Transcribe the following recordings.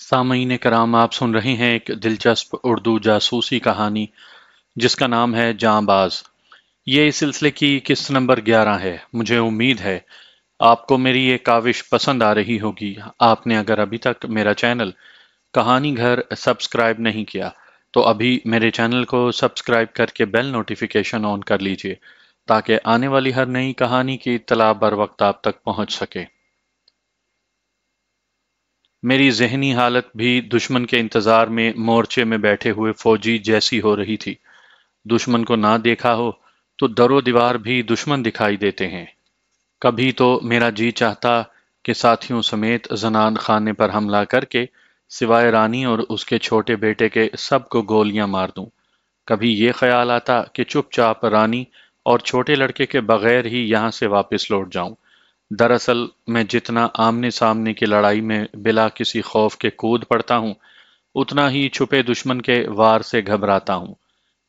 सामईन कराम, आप सुन रहे हैं एक दिलचस्प उर्दू जासूसी कहानी जिसका नाम है जांबाज। ये इस सिलसिले की किस्त नंबर 11 है। मुझे उम्मीद है आपको मेरी ये काविश पसंद आ रही होगी। आपने अगर अभी तक मेरा चैनल कहानी घर सब्सक्राइब नहीं किया तो अभी मेरे चैनल को सब्सक्राइब करके बेल नोटिफिकेशन ऑन कर लीजिए ताकि आने वाली हर नई कहानी की इत्तला बर वक्त आप तक पहुंच सके। मेरी ज़हनी हालत भी दुश्मन के इंतज़ार में मोर्चे में बैठे हुए फौजी जैसी हो रही थी। दुश्मन को ना देखा हो तो दरो दीवार भी दुश्मन दिखाई देते हैं। कभी तो मेरा जी चाहता कि साथियों समेत जनान खाने पर हमला करके सिवाय रानी और उसके छोटे बेटे के सबको गोलियां मार दूं। कभी ये ख्याल आता कि चुपचाप रानी और छोटे लड़के के बगैर ही यहां से वापस लौट जाऊं। दरअसल मैं जितना आमने सामने की लड़ाई में बिला किसी खौफ के कूद पड़ता हूँ, उतना ही छुपे दुश्मन के वार से घबराता हूँ।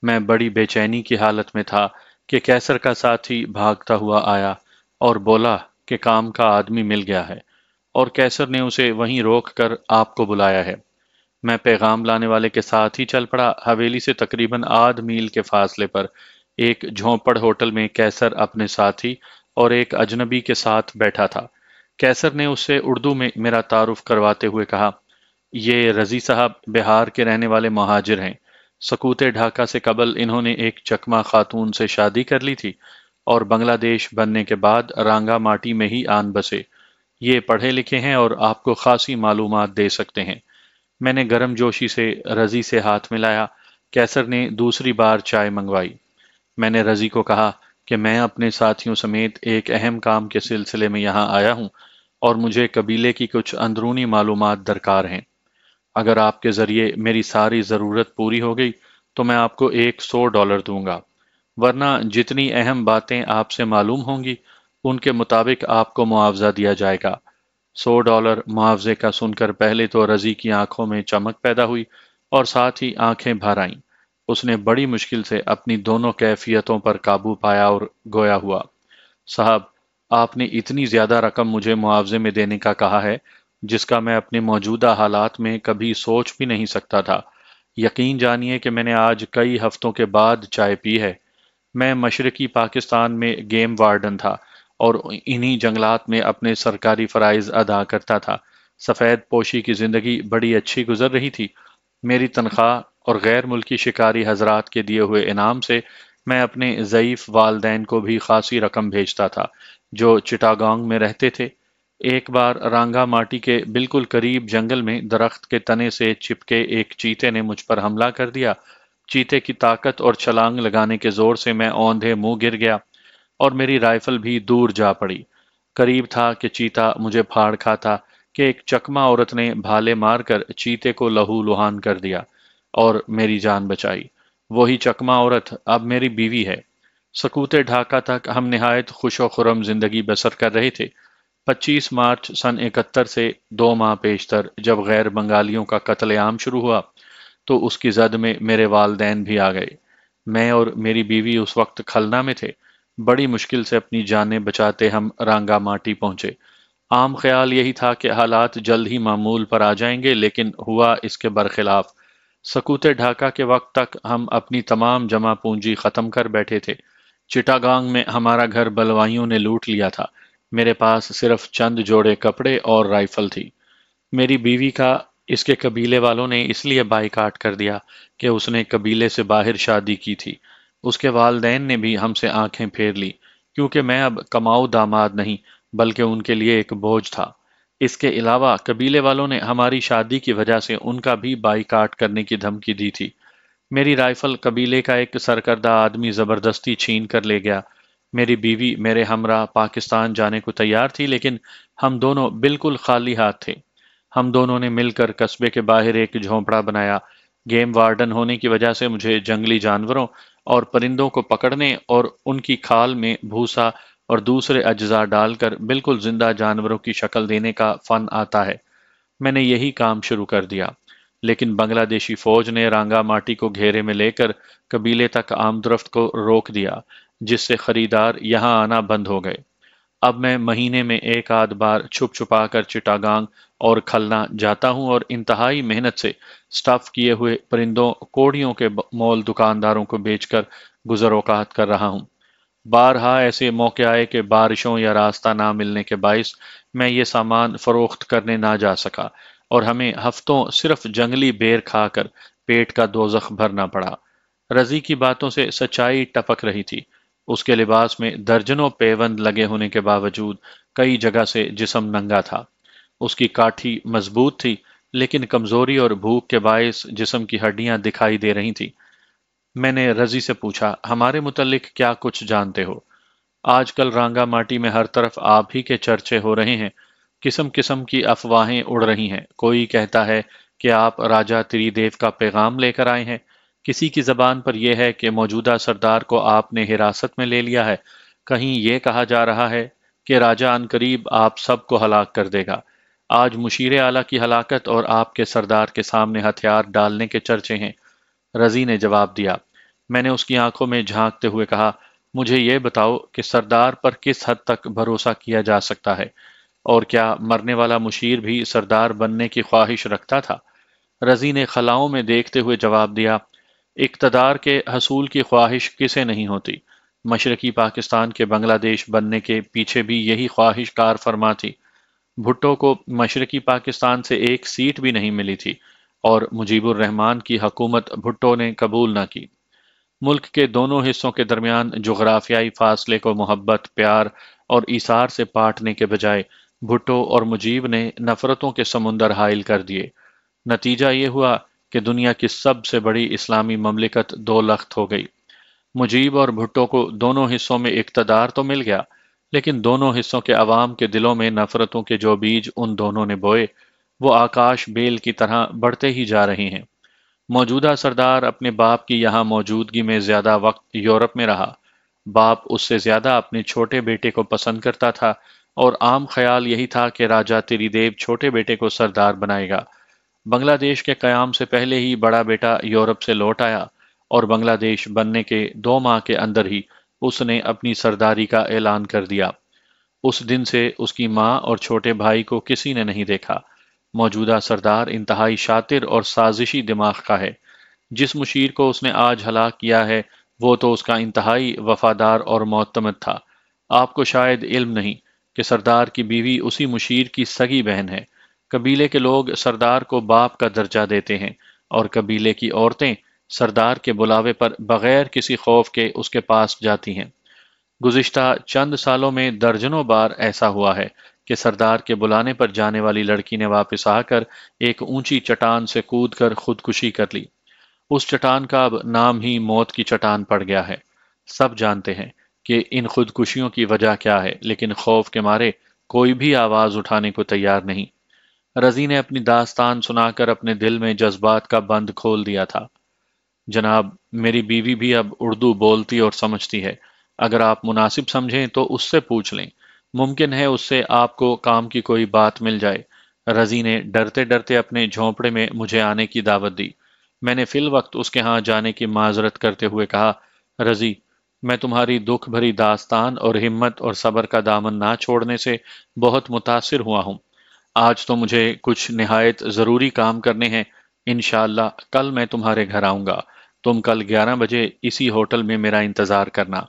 मैं बड़ी बेचैनी की हालत में था कि कैसर का साथी भागता हुआ आया और बोला कि काम का आदमी मिल गया है और कैसर ने उसे वहीं रोक कर आपको बुलाया है। मैं पैगाम लाने वाले के साथ ही चल पड़ा। हवेली से तकरीबन आध मील के फासले पर एक झोंपड़ होटल में कैसर अपने साथी और एक अजनबी के साथ बैठा था। कैसर ने उससे उर्दू में मेरा तारुफ करवाते हुए कहा, ये रजी साहब बिहार के रहने वाले महाजिर हैं। सकूते ढाका से कबल इन्होंने एक चकमा खातून से शादी कर ली थी और बांग्लादेश बनने के बाद रांगा माटी में ही आन बसे। ये पढ़े लिखे हैं और आपको खासी मालूमात दे सकते हैं। मैंने गर्मजोशी से रजी से हाथ मिलाया। कैसर ने दूसरी बार चाय मंगवाई। मैंने रजी को कहा कि मैं अपने साथियों समेत एक अहम काम के सिलसिले में यहाँ आया हूँ और मुझे कबीले की कुछ अंदरूनी मालूमात दरकार हैं। अगर आपके जरिए मेरी सारी ज़रूरत पूरी हो गई तो मैं आपको एक $100 दूंगा, वरना जितनी अहम बातें आपसे मालूम होंगी उनके मुताबिक आपको मुआवजा दिया जाएगा। $100 मुआवजे का सुनकर पहले तो रजी की आंखों में चमक पैदा हुई और साथ ही आंखें भर आईं। उसने बड़ी मुश्किल से अपनी दोनों कैफियतों पर काबू पाया और गोया हुआ, साहब, आपने इतनी ज्यादा रकम मुझे मुआवजे में देने का कहा है जिसका मैं अपने मौजूदा हालात में कभी सोच भी नहीं सकता था। यकीन जानिए कि मैंने आज कई हफ्तों के बाद चाय पी है। मैं मशरकी पाकिस्तान में गेम वार्डन था और इन्हीं जंगलात में अपने सरकारी फराइज अदा करता था। सफ़ेद पोशी की ज़िंदगी बड़ी अच्छी गुजर रही थी। मेरी तनख्वाह और गैर मुल्की शिकारी हजरात के दिए हुए इनाम से मैं अपने ज़ईफ़ वालदैन को भी खासी रकम भेजता था जो चिटागोंग में रहते थे। एक बार रांगा माटी के बिल्कुल करीब जंगल में दरख्त के तने से चिपके एक चीते ने मुझ पर हमला कर दिया। चीते की ताकत और छलांग लगाने के जोर से मैं औंधे मुंह गिर गया और मेरी राइफल भी दूर जा पड़ी। करीब था कि चीता मुझे फाड़ खाता कि एक चकमा औरत ने भाले मारकर चीते को लहू लुहान कर दिया और मेरी जान बचाई। वही चकमा औरत अब मेरी बीवी है। सकूते ढाका तक हम निहायत खुशो खुरम जिंदगी बसर कर रहे थे। 25 मार्च सन 71 से 2 माह पेशतर जब गैर बंगालियों का कत्लेआम शुरू हुआ तो उसकी जद में मेरे वालदैन भी आ गए। मैं और मेरी बीवी उस वक्त खलना में थे। बड़ी मुश्किल से अपनी जानें बचाते हम रांगा माटी पहुंचे। आम ख्याल यही था कि हालात जल्द ही मामूल पर आ जाएंगे, लेकिन हुआ इसके बरखिलाफ। सकूते ढाका के वक्त तक हम अपनी तमाम जमा पूंजी खत्म कर बैठे थे। चिटागांग में हमारा घर बलवाइयों ने लूट लिया था। मेरे पास सिर्फ चंद जोड़े कपड़े और राइफल थी। मेरी बीवी का इसके कबीले वालों ने इसलिए बाइकाट कर दिया कि उसने कबीले से बाहर शादी की थी। उसके वालदैन ने भी हमसे आंखें फेर ली क्योंकि मैं अब कमाऊ दामाद नहीं बल्कि उनके लिए एक बोझ था। इसके अलावा कबीले वालों ने हमारी शादी की वजह से उनका भी बाइकाट करने की धमकी दी थी। मेरी राइफल कबीले का एक सरकर्दा आदमी जबरदस्ती छीन कर ले गया। मेरी बीवी मेरे हमरा पाकिस्तान जाने को तैयार थी, लेकिन हम दोनों बिल्कुल खाली हाथ थे। हम दोनों ने मिलकर कस्बे के बाहर एक झोंपड़ा बनाया। गेम वार्डन होने की वजह से मुझे जंगली जानवरों और परिंदों को पकड़ने और उनकी खाल में भूसा और दूसरे अज्जा डालकर बिल्कुल जिंदा जानवरों की शक्ल देने का फन आता है। मैंने यही काम शुरू कर दिया, लेकिन बांग्लादेशी फौज ने रांगा माटी को घेरे में लेकर कबीले तक आमदरफ्त को रोक दिया, जिससे खरीदार यहाँ आना बंद हो गए। اب میں مہینے میں ایک آدھ بار چھپ چھپا کر چٹاگانگ اور کھلنا جاتا ہوں اور انتہائی محنت سے سٹف کیے ہوئے پرندوں کوڑیوں کے مول دکانداروں کو بیچ کر گزر اوقات کر رہا ہوں۔ بارہا ایسے موقع آئے کہ بارشوں یا راستہ نہ ملنے کے باعث میں یہ سامان فروخت کرنے نہ جا سکا اور ہمیں ہفتوں صرف جنگلی بیر کھا کر پیٹ کا دوزخ بھرنا پڑا۔ رضی کی باتوں سے سچائی ٹپک رہی تھی۔ اس کے لباس میں درجنوں پیوند لگے ہونے کے باوجود کئی جگہ سے جسم ننگا تھا۔ اس کی کاٹھی مضبوط تھی لیکن کمزوری اور بھوک کے باعث جسم کی ہڈیاں دکھائی دے رہی تھیں۔ میں نے رضی سے پوچھا، ہمارے متعلق کیا کچھ جانتے ہو؟ آج کل رانگا ماٹی میں ہر طرف آپ ہی کے چرچے ہو رہے ہیں۔ قسم قسم کی افواہیں اڑ رہی ہیں۔ کوئی کہتا ہے کہ آپ راجہ تری دیو کا پیغام لے کر آئے ہیں۔ کسی کی زبان پر یہ ہے کہ موجودہ سردار کو آپ نے حراست میں لے لیا ہے۔ کہیں یہ کہا جا رہا ہے کہ راجہ عنقریب آپ سب کو ہلاک کر دے گا۔ آج مشیر اعلیٰ کی ہلاکت اور آپ کے سردار کے سامنے ہتھیار ڈالنے کے چرچے ہیں۔ رضی نے جواب دیا۔ میں نے اس کی آنکھوں میں جھانکتے ہوئے کہا، مجھے یہ بتاؤ کہ سردار پر کس حد تک بھروسہ کیا جا سکتا ہے، اور کیا مرنے والا مشیر بھی سردار بننے کی خواہش رکھتا تھا؟ رضی نے خلاؤں میں دیکھتے ہوئے جواب دیا، اقتدار کے حصول کی خواہش کسے نہیں ہوتی؟ مشرقی پاکستان کے بنگلہ دیش بننے کے پیچھے بھی یہی خواہش کار فرما تھی۔ بھٹو کو مشرقی پاکستان سے ایک سیٹ بھی نہیں ملی تھی اور مجیب الرحمان کی حکومت بھٹو نے قبول نہ کی۔ ملک کے دونوں حصوں کے درمیان جغرافیائی فاصلے کو محبت، پیار اور ایثار سے پاٹنے کے بجائے بھٹو اور مجیب نے نفرتوں کے سمندر حائل کر دیے۔ نتیجہ یہ ہوا کہ دنیا کی سب سے بڑی اسلامی مملکت دو لخت ہو گئی۔ مجیب اور بھٹو کو دونوں حصوں میں اقتدار تو مل گیا، لیکن دونوں حصوں کے عوام کے دلوں میں نفرتوں کے جو بیج ان دونوں نے بوئے، وہ آکاش بیل کی طرح بڑھتے ہی جا رہے ہیں۔ موجودہ سردار اپنے باپ کی یہاں موجودگی میں زیادہ وقت یورپ میں رہا۔ باپ اس سے زیادہ اپنے چھوٹے بیٹے کو پسند کرتا تھا اور عام خیال یہی تھا کہ راجہ تری دیو چھوٹے بیٹے کو سردار بنائے گا۔ بنگلہ دیش کے قیام سے پہلے ہی بڑا بیٹا یورپ سے لوٹ آیا اور بنگلہ دیش بننے کے 2 ماہ کے اندر ہی اس نے اپنی سرداری کا اعلان کر دیا۔ اس دن سے اس کی ماں اور چھوٹے بھائی کو کسی نے نہیں دیکھا۔ موجودہ سردار انتہائی شاطر اور سازشی دماغ کا ہے۔ جس مشیر کو اس نے آج ہلاک کیا ہے وہ تو اس کا انتہائی وفادار اور معتمد تھا۔ آپ کو شاید علم نہیں کہ سردار کی بیوی اسی مشیر کی سگی بہن ہے۔ قبیلے کے لوگ سردار کو باپ کا درجہ دیتے ہیں اور قبیلے کی عورتیں سردار کے بلاوے پر بغیر کسی خوف کے اس کے پاس جاتی ہیں۔ گزشتہ چند سالوں میں درجنوں بار ایسا ہوا ہے کہ سردار کے بلانے پر جانے والی لڑکی نے واپس آ کر ایک اونچی چٹان سے کود کر خودکشی کر لی۔ اس چٹان کا اب نام ہی موت کی چٹان پڑ گیا ہے۔ سب جانتے ہیں کہ ان خودکشیوں کی وجہ کیا ہے، لیکن خوف کے مارے کوئی بھی آواز اٹھانے کو تیار نہیں۔ رضی نے اپنی داستان سنا کر اپنے دل میں جذبات کا بند کھول دیا تھا۔ جناب، میری بیوی بھی اب اردو بولتی اور سمجھتی ہے۔ اگر آپ مناسب سمجھیں تو اس سے پوچھ لیں۔ ممکن ہے اس سے آپ کو کام کی کوئی بات مل جائے۔ رضی نے ڈرتے ڈرتے اپنے جھونپڑے میں مجھے آنے کی دعوت دی۔ میں نے فی الوقت اس کے ہاں جانے کی معذرت کرتے ہوئے کہا، رضی، میں تمہاری دکھ بھری داستان اور ہمت اور صبر کا دامن نہ چھوڑنے سے بہت متاثر ہوا ہوں۔ آج تو مجھے کچھ نہایت ضروری کام کرنے ہیں۔ انشاءاللہ کل میں تمہارے گھر آؤں گا۔ تم کل 11 بجے اسی ہوٹل میں میرا انتظار کرنا۔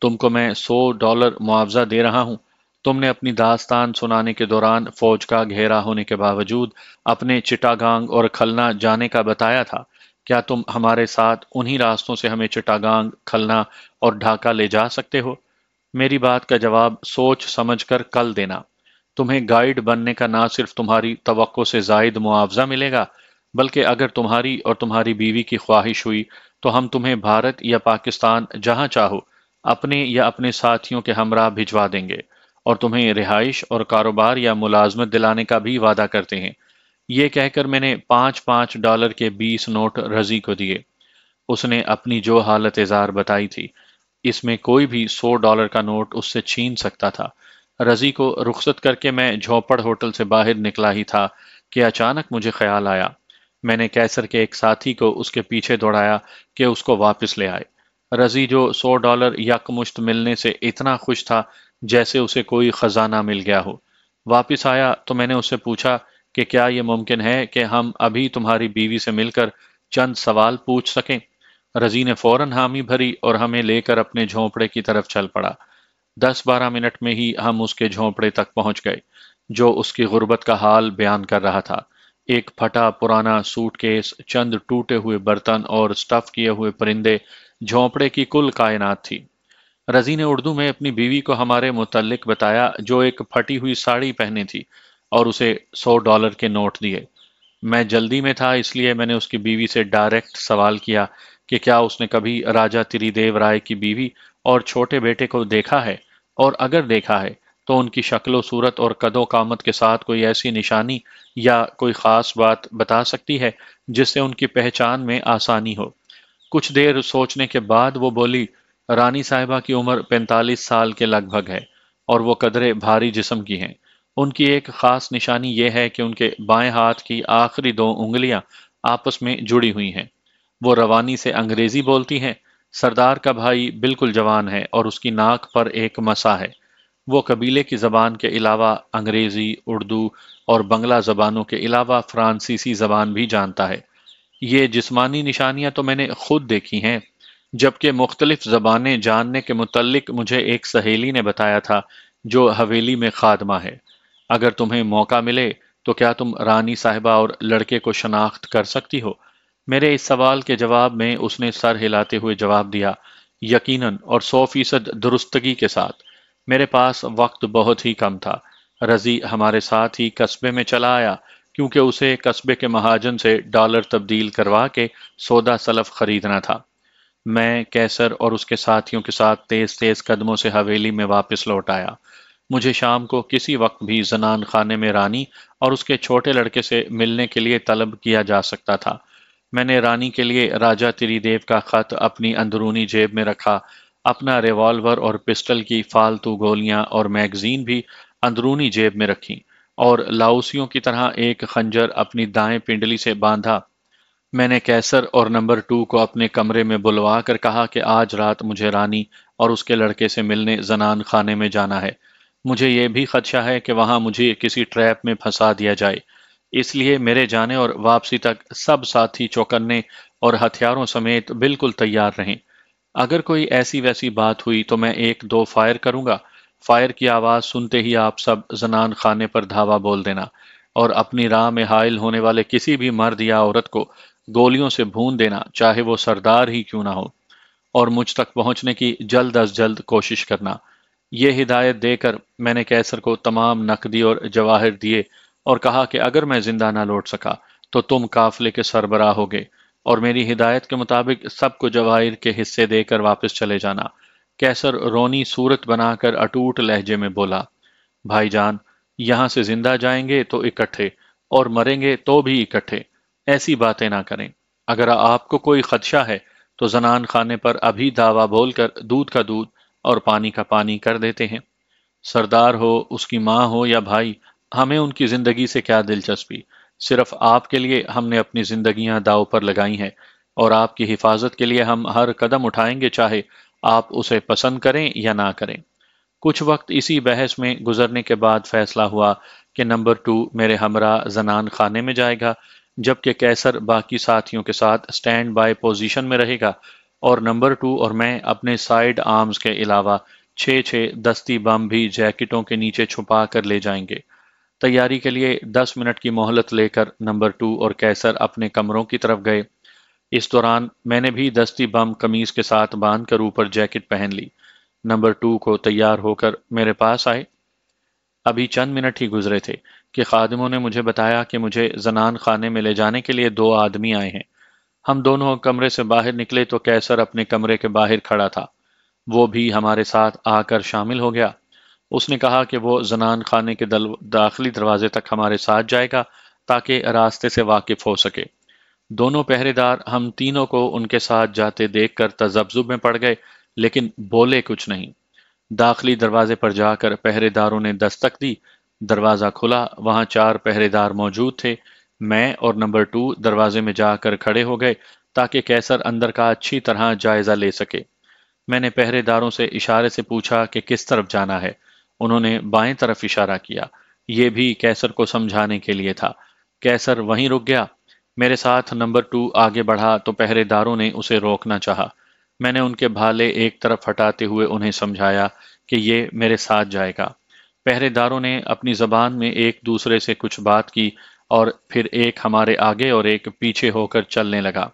تم کو میں $100 معاوضہ دے رہا ہوں۔ تم نے اپنی داستان سنانے کے دوران فوج کا گھیرا ہونے کے باوجود اپنے چٹاگانگ اور کھلنا جانے کا بتایا تھا۔ کیا تم ہمارے ساتھ انہی راستوں سے ہمیں چٹاگانگ، کھلنا اور ڈھاکہ لے جا سکتے ہو؟ میری بات کا جواب سوچ سمجھ کر کل دینا۔ تمہیں گائیڈ بننے کا نہ صرف تمہاری توقع سے زائد معاوضہ ملے گا، بلکہ اگر تمہاری اور تمہاری بیوی کی خواہش ہوئی تو ہم تمہیں بھارت یا پاکستان جہاں چاہو اپنے یا اپنے ساتھیوں کے ہمراہ بھجوا دیں گے، اور تمہیں رہائش اور کاروبار یا ملازمت دلانے کا بھی وعدہ کرتے ہیں۔ یہ کہہ کر میں نے $5 کے 20 نوٹ رضی کو دیے۔ اس نے اپنی جو حالت اظہار بتائی تھی، اس میں کوئی بھی $100 کا نوٹ اس سے چھین سکتا تھا۔ رضی کو رخصت کر کے میں جھوپڑ ہوٹل سے باہر نکلا ہی تھا کہ اچانک مجھے خیال آیا۔ میں نے کیسر کے ایک ساتھی کو اس کے پیچھے دوڑایا کہ اس کو واپس لے آئے۔ رضی جو $100 یکمشت ملنے سے اتنا خوش تھا जैसे उसे कोई खजाना मिल गया हो। वापस आया तो मैंने उससे पूछा कि क्या ये मुमकिन है कि हम अभी तुम्हारी बीवी से मिलकर चंद सवाल पूछ सकें। रजी ने फौरन हामी भरी और हमें लेकर अपने झोंपड़े की तरफ चल पड़ा। 10-12 मिनट में ही हम उसके झोंपड़े तक पहुंच गए, जो उसकी गुर्बत का हाल बयान कर रहा था। एक फटा पुराना सूटकेस, चंद टूटे हुए बर्तन और स्टफ किए हुए परिंदे झोंपड़े की कुल कायनात थी। रजी ने उर्दू में अपनी बीवी को हमारे मुतल्लिक बताया, जो एक फटी हुई साड़ी पहनी थी, और उसे $100 के नोट दिए। मैं जल्दी में था, इसलिए मैंने उसकी बीवी से डायरेक्ट सवाल किया कि क्या उसने कभी राजा त्रिदेव राय की बीवी और छोटे बेटे को देखा है, और अगर देखा है तो उनकी शक्ल सूरत और कदो कामत के साथ कोई ऐसी निशानी या कोई खास बात बता सकती है जिससे उनकी पहचान में आसानी हो। कुछ देर सोचने के बाद वो बोली, रानी साहिबा की उम्र 45 साल के लगभग है और वो कदरे भारी जिस्म की हैं। उनकी एक खास निशानी ये है कि उनके बाएं हाथ की आखिरी 2 उंगलियां आपस में जुड़ी हुई हैं। वो रवानी से अंग्रेजी बोलती हैं। सरदार का भाई बिल्कुल जवान है और उसकी नाक पर एक मसा है। वो कबीले की जबान के अलावा अंग्रेजी, उर्दू और बंगला जबानों के अलावा फ्रांसीसी जबान भी जानता है। ये जिस्मानी निशानियां तो मैंने खुद देखी हैं, जबकि मुख्तलिफ ज़बानें जानने के मुतल्लिक मुझे एक सहेली ने बताया था, जो हवेली में खादमा है। अगर तुम्हें मौका मिले तो क्या तुम रानी साहिबा और लड़के को शनाख्त कर सकती हो? मेरे इस सवाल के जवाब में उसने सर हिलाते हुए जवाब दिया, यकीनन और 100% दुरुस्तगी के साथ। मेरे पास वक्त बहुत ही कम था। रजी हमारे साथ ही कस्बे में चला आया, क्योंकि उसे कस्बे के महाजन से डॉलर तब्दील करवा के सौदा सलफ खरीदना था। मैं, कैसर और उसके साथियों के साथ तेज तेज कदमों से हवेली में वापस लौट आया। मुझे शाम को किसी वक्त भी जनान खाने में रानी और उसके छोटे लड़के से मिलने के लिए तलब किया जा सकता था। मैंने रानी के लिए राजा त्रिदेव का खत अपनी अंदरूनी जेब में रखा। अपना रिवॉल्वर और पिस्टल की फालतू गोलियां और मैगजीन भी अंदरूनी जेब में रखी, और लाउसियों की तरह एक खंजर अपनी दाएं पिंडली से बांधा। मैंने कैसर और नंबर 2 को अपने कमरे में बुलवा कर कहा कि आज रात मुझे रानी और उसके लड़के से मिलने जनान खाने में जाना है। मुझे ये भी खदशा है कि वहां मुझे किसी ट्रैप में फंसा दिया जाए, इसलिए मेरे जाने और वापसी तक सब साथी चौकन्ने और हथियारों समेत बिल्कुल तैयार रहें। अगर कोई ऐसी वैसी बात हुई तो मैं 1-2 फायर करूंगा। फायर की आवाज सुनते ही आप सब जनान खाने पर धावा बोल देना, और अपनी राह में हायल होने वाले किसी भी मर्द या औरत को गोलियों से भून देना, चाहे वो सरदार ही क्यों ना हो, और मुझ तक पहुंचने की जल्द अज जल्द कोशिश करना। ये हिदायत देकर मैंने कैसर को तमाम नकदी और जवाहिर दिए और कहा कि अगर मैं जिंदा ना लौट सका तो तुम काफिले के सरबराह होगे, और मेरी हिदायत के मुताबिक सबको जवाहिर के हिस्से देकर वापस चले जाना। कैसर रोनी सूरत बनाकर अटूट लहजे में बोला, भाईजान, यहां से जिंदा जाएंगे तो इकट्ठे, और मरेंगे तो भी इकट्ठे। ऐसी बातें ना करें। अगर आपको कोई खदशा है तो जनान खाने पर अभी दावा बोलकर दूध का दूध और पानी का पानी कर देते हैं। सरदार हो, उसकी माँ हो या भाई, हमें उनकी जिंदगी से क्या दिलचस्पी। सिर्फ आपके लिए हमने अपनी जिंदगियां दांव पर लगाई हैं, और आपकी हिफाजत के लिए हम हर कदम उठाएंगे, चाहे आप उसे पसंद करें या ना करें। कुछ वक्त इसी बहस में गुजरने के बाद फैसला हुआ कि नंबर 2 मेरे हमरा जनान खाने में जाएगा, जबकि कैसर बाकी साथियों के साथ स्टैंड बाय पोजीशन में रहेगा, और नंबर 2 और मैं अपने साइड आर्म्स के अलावा 6-6 दस्ती बम भी जैकेटों के नीचे छुपा कर ले जाएंगे। तैयारी के लिए 10 मिनट की मोहलत लेकर नंबर 2 और कैसर अपने कमरों की तरफ गए। इस दौरान मैंने भी दस्ती बम कमीज के साथ बांध कर ऊपर जैकेट पहन ली। नंबर 2 को तैयार होकर मेरे पास आए। अभी चंद मिनट ही गुजरे थे कि खादिमों ने मुझे बताया कि मुझे जनान खाने में ले जाने के लिए 2 आदमी आए हैं। हम दोनों कमरे से बाहर निकले तो कैसर अपने कमरे के बाहर खड़ा था। वो भी हमारे साथ आकर शामिल हो गया। उसने कहा कि वो जनान खाने के दाखिली दरवाजे तक हमारे साथ जाएगा, ताकि रास्ते से वाकिफ हो सके। दोनों पहरेदार हम तीनों को उनके साथ जाते देखकर तजब्जुब में पड़ गए, लेकिन बोले कुछ नहीं। दाखिली दरवाजे पर जाकर पहरेदारों ने दस्तक दी। दरवाजा खुला, वहां 4 पहरेदार मौजूद थे। मैं और नंबर 2 दरवाजे में जाकर खड़े हो गए, ताकि कैसर अंदर का अच्छी तरह जायजा ले सके। मैंने पहरेदारों से इशारे से पूछा कि किस तरफ जाना है। उन्होंने बाएं तरफ इशारा किया। ये भी कैसर को समझाने के लिए था। कैसर वहीं रुक गया। मेरे साथ नंबर 2 आगे बढ़ा तो पहरेदारों ने उसे रोकना चाहा। मैंने उनके भाले एक तरफ हटाते हुए उन्हें समझाया कि ये मेरे साथ जाएगा। पहरेदारों ने अपनी जबान में एक दूसरे से कुछ बात की और फिर एक हमारे आगे और एक पीछे होकर चलने लगा।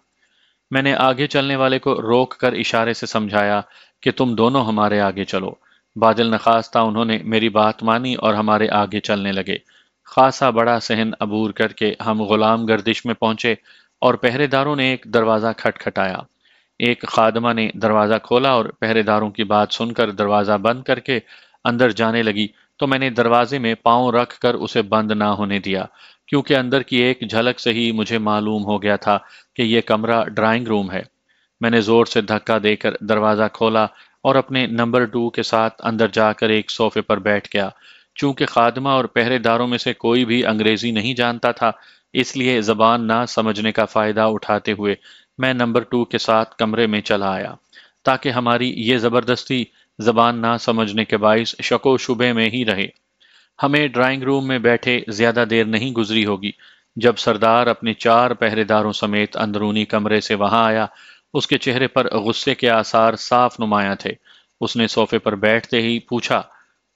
मैंने आगे चलने वाले को रोक कर इशारे से समझाया कि तुम दोनों हमारे आगे चलो। बादल नखास्ता उन्होंने मेरी बात मानी और हमारे आगे चलने लगे। खासा बड़ा सहन अबूर करके हम गुलाम गर्दिश में पहुंचे और पहरेदारों ने एक दरवाज़ा खटखटाया। एक खादमा ने दरवाज़ा खोला और पहरेदारों की बात सुनकर दरवाज़ा बंद करके अंदर जाने लगी तो मैंने दरवाजे में पाँव रख कर उसे बंद ना होने दिया, क्योंकि अंदर की एक झलक से ही मुझे मालूम हो गया था कि यह कमरा ड्राइंग रूम है। मैंने जोर से धक्का देकर दरवाज़ा खोला और अपने नंबर 2 के साथ अंदर जाकर एक सोफे पर बैठ गया। चूंकि खादमा और पहरेदारों में से कोई भी अंग्रेजी नहीं जानता था, इसलिए जबान ना समझने का फायदा उठाते हुए मैं नंबर 2 के साथ कमरे में चला आया, ताकि हमारी ये जबरदस्ती जबान ना समझने के बाइस शको शुबे में ही रहे। हमें ड्राइंग रूम में बैठे ज्यादा देर नहीं गुजरी होगी जब सरदार अपने 4 पहरेदारों समेत अंदरूनी कमरे से वहां आया। उसके चेहरे पर गुस्से के आसार साफ नुमाया थे। उसने सोफे पर बैठते ही पूछा,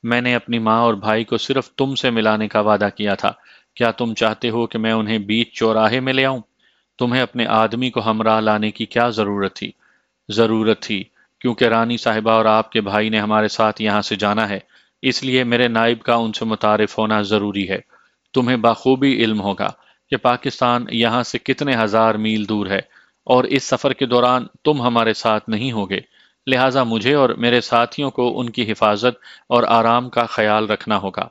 मैंने अपनी माँ और भाई को सिर्फ तुमसे मिलाने का वादा किया था। क्या तुम चाहते हो कि मैं उन्हें बीच चौराहे में ले आऊं? तुम्हें अपने आदमी को हमराह लाने की क्या जरूरत थी? जरूरत थी क्योंकि रानी साहिबा और आपके भाई ने हमारे साथ यहाँ से जाना है, इसलिए मेरे नाइब का उनसे मुतारिफ होना जरूरी है। तुम्हें बाखूबी इल्म होगा कि पाकिस्तान यहाँ से कितने हजार मील दूर है और इस सफर के दौरान तुम हमारे साथ नहीं होगे। लिहाजा मुझे और मेरे साथियों को उनकी हिफाजत और आराम का ख्याल रखना होगा।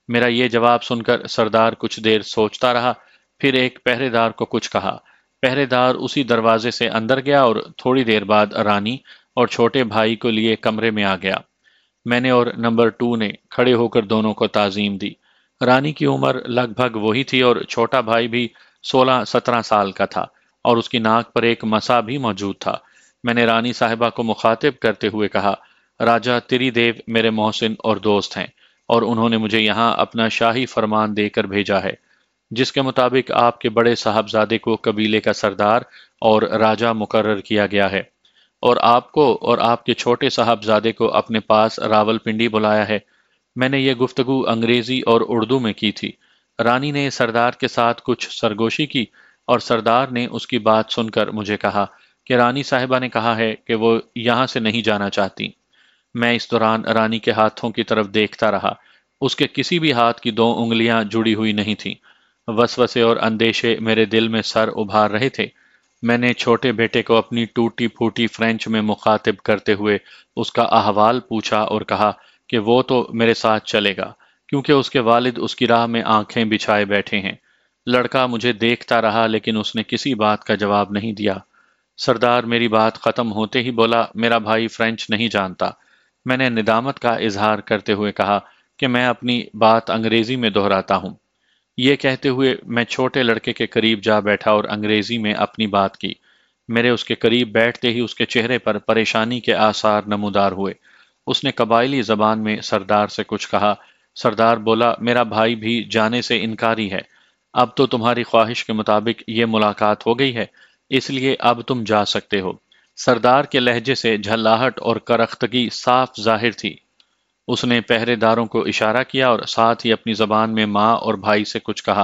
मेरा ये जवाब सुनकर सरदार कुछ देर सोचता रहा, फिर एक पहरेदार को कुछ कहा। पहरेदार उसी दरवाजे से अंदर गया और थोड़ी देर बाद रानी और छोटे भाई को लिए कमरे में आ गया। मैंने और नंबर 2 ने खड़े होकर दोनों को ताजीम दी। रानी की उम्र लगभग वही थी और छोटा भाई भी 16-17 साल का था और उसकी नाक पर एक मसा भी मौजूद था। मैंने रानी साहिबा को मुखातिब करते हुए कहा, राजा त्रिदेव मेरे मोहसिन और दोस्त हैं और उन्होंने मुझे यहाँ अपना शाही फरमान देकर भेजा है, जिसके मुताबिक आपके बड़े साहबजादे को कबीले का सरदार और राजा मुकर्रर किया गया है और आपको और आपके छोटे साहबजादे को अपने पास रावलपिंडी बुलाया है। मैंने ये गुफ्तगू अंग्रेजी और उर्दू में की थी। रानी ने सरदार के साथ कुछ सरगोशी की और सरदार ने उसकी बात सुनकर मुझे कहा कि रानी साहिबा ने कहा है कि वो यहाँ से नहीं जाना चाहती। मैं इस दौरान रानी के हाथों की तरफ देखता रहा। उसके किसी भी हाथ की 2 उंगलियां जुड़ी हुई नहीं थीं। वसवसे और अंदेशे मेरे दिल में सर उभार रहे थे। मैंने छोटे बेटे को अपनी टूटी फूटी फ्रेंच में मुखातिब करते हुए उसका अहवाल पूछा और कहा कि वो तो मेरे साथ चलेगा, क्योंकि उसके वालिद उसकी राह में आंखें बिछाए बैठे हैं। लड़का मुझे देखता रहा लेकिन उसने किसी बात का जवाब नहीं दिया। सरदार मेरी बात खत्म होते ही बोला, मेरा भाई फ्रेंच नहीं जानता। मैंने निदामत का इजहार करते हुए कहा कि मैं अपनी बात अंग्रेजी में दोहराता हूँ। ये कहते हुए मैं छोटे लड़के के करीब जा बैठा और अंग्रेजी में अपनी बात की। मेरे उसके करीब बैठते ही उसके चेहरे पर परेशानी के आसार नमूदार हुए। उसने कबायली जबान में सरदार से कुछ कहा। सरदार बोला, मेरा भाई भी जाने से इनकारी है। अब तो तुम्हारी ख्वाहिश के मुताबिक ये मुलाकात हो गई है, इसलिए अब तुम जा सकते हो। सरदार के लहजे से झल्लाहट और करख्तगी साफ जाहिर थी। उसने पहरेदारों को इशारा किया और साथ ही अपनी जबान में माँ और भाई से कुछ कहा।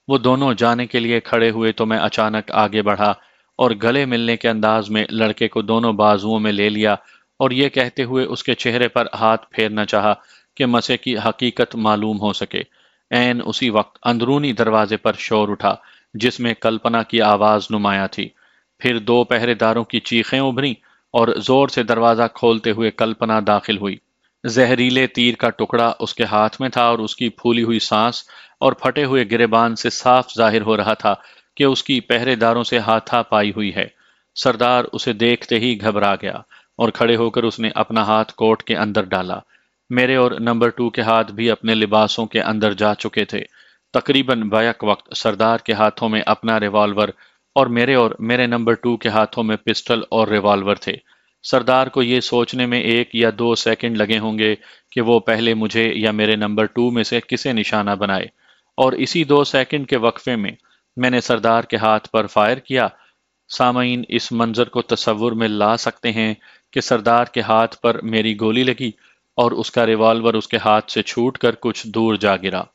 वो दोनों जाने के लिए खड़े हुए तो मैं अचानक आगे बढ़ा और गले मिलने के अंदाज में लड़के को दोनों बाजुओं में ले लिया और ये कहते हुए उसके चेहरे पर हाथ फेरना चाहा कि मसे की हकीकत मालूम हो सके। ऐन उसी वक्त अंदरूनी दरवाजे पर शोर उठा, जिसमें कल्पना की आवाज नुमाया थी। फिर 2 पहरेदारों की चीखें उभरी और जोर से दरवाजा खोलते हुए कल्पना दाखिल हुई। जहरीले तीर का टुकड़ा उसके हाथ में था और उसकी फूली हुई सांस और फटे हुए गिरेबान से साफ जाहिर हो रहा था कि उसकी पहरेदारों से हाथापाई हुई है। सरदार उसे देखते ही घबरा गया और खड़े होकर उसने अपना हाथ कोट के अंदर डाला। मेरे और नंबर 2 के हाथ भी अपने लिबासों के अंदर जा चुके थे। तकरीबन बैक वक्त सरदार के हाथों में अपना रिवॉल्वर और मेरे नंबर 2 के हाथों में पिस्टल और रिवॉल्वर थे। सरदार को ये सोचने में 1 या 2 सेकंड लगे होंगे कि वो पहले मुझे या मेरे नंबर 2 में से किसे निशाना बनाए, और इसी 2 सेकंड के वक्फे में मैंने सरदार के हाथ पर फायर किया। सामईन इस मंजर को तस्वुर में ला सकते हैं कि सरदार के हाथ पर मेरी गोली लगी और उसका रिवॉल्वर उसके हाथ से छूटकर कुछ दूर जा गिरा।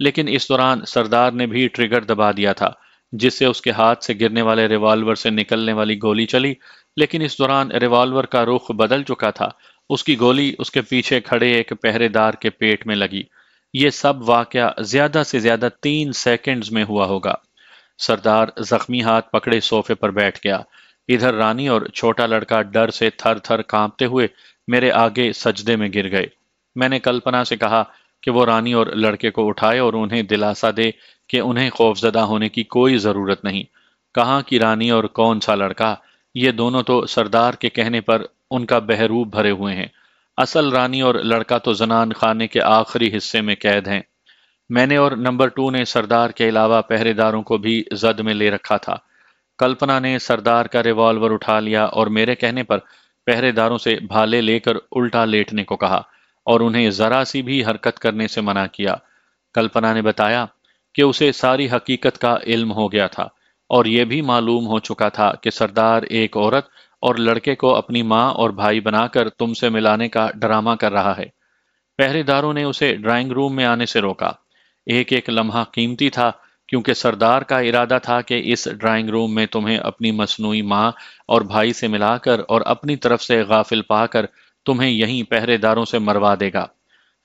लेकिन इस दौरान सरदार ने भी ट्रिगर दबा दिया था, जिससे उसके हाथ से गिरने वाले रिवॉल्वर से निकलने वाली गोली चली। लेकिन इस दौरान रिवॉल्वर का रुख बदल चुका था। उसकी गोली उसके पीछे खड़े एक पहरेदार के पेट में लगी। ये सब वाकया ज्यादा से ज्यादा 3 सेकंड्स में हुआ होगा। सरदार जख्मी हाथ पकड़े सोफे पर बैठ गया। इधर रानी और छोटा लड़का डर से थर थर कांपते हुए मेरे आगे सजदे में गिर गए। मैंने कल्पना से कहा कि वो रानी और लड़के को उठाए और उन्हें दिलासा दे कि उन्हें खौफजदा होने की कोई जरूरत नहीं। कहाँ की रानी और कौन सा लड़का, ये दोनों तो सरदार के कहने पर उनका बहरूप भरे हुए हैं। असल रानी और लड़का तो जनान खाने के आखिरी हिस्से में कैद हैं। मैंने और नंबर 2 ने सरदार के अलावा पहरेदारों को भी जद में ले रखा था। कल्पना ने सरदार का रिवॉल्वर उठा लिया और मेरे कहने पर पहरेदारों से भाले लेकर उल्टा लेटने को कहा और उन्हें जरा सी भी हरकत करने से मना किया। कल्पना ने बताया कि उसे सारी हकीकत का इल्म हो गया था और यह भी मालूम हो चुका था कि सरदार एक औरत और लड़के को अपनी माँ और भाई बनाकर तुमसे मिलाने का ड्रामा कर रहा है। पहरेदारों ने उसे ड्राइंग रूम में आने से रोका। एक एक लम्हा कीमती था, क्योंकि सरदार का इरादा था कि इस ड्राइंग रूम में तुम्हें अपनी मसनूई माँ और भाई से मिलाकर और अपनी तरफ से गाफिल पाकर तुम्हें यहीं पहरेदारों से मरवा देगा।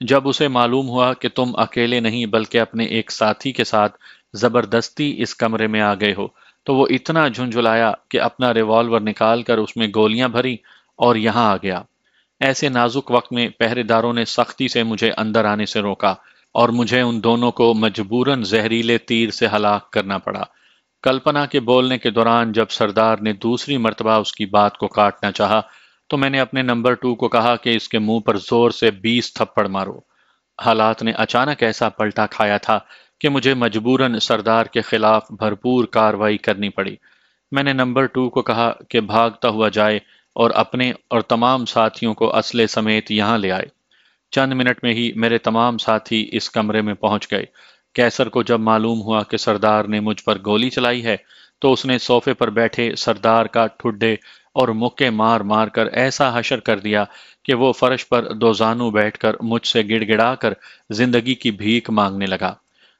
जब उसे मालूम हुआ कि तुम अकेले नहीं बल्कि अपने एक साथी के साथ जबरदस्ती इस कमरे में आ गए हो, तो वो इतना झुंझुलाया कि अपना रिवॉल्वर निकाल कर उसमें गोलियां भरी और यहां आ गया। ऐसे नाजुक वक्त में पहरेदारों ने सख्ती से मुझे अंदर आने से रोका और मुझे उन दोनों को मजबूरन जहरीले तीर से हलाक करना पड़ा। कल्पना के बोलने के दौरान जब सरदार ने दूसरी मर्तबा उसकी बात को काटना चाहा, तो मैंने अपने नंबर 2 को कहा कि इसके मुंह पर जोर से 20 थप्पड़ मारो। हालात ने अचानक ऐसा पलटा खाया था कि मुझे मजबूरन सरदार के खिलाफ भरपूर कार्रवाई करनी पड़ी। मैंने नंबर 2 को कहा कि भागता हुआ जाए और अपने और तमाम साथियों को असले समेत यहाँ ले आए। चंद मिनट में ही मेरे तमाम साथी इस कमरे में पहुंच गए। कैसर को जब मालूम हुआ कि सरदार ने मुझ पर गोली चलाई है, तो उसने सोफे पर बैठे सरदार का ठुड्डे और मुक्के मार मार कर ऐसा हशर कर दिया कि वो फर्श पर दोजानू बैठकर मुझसे गिड़गिड़ाकर जिंदगी की भीख मांगने लगा।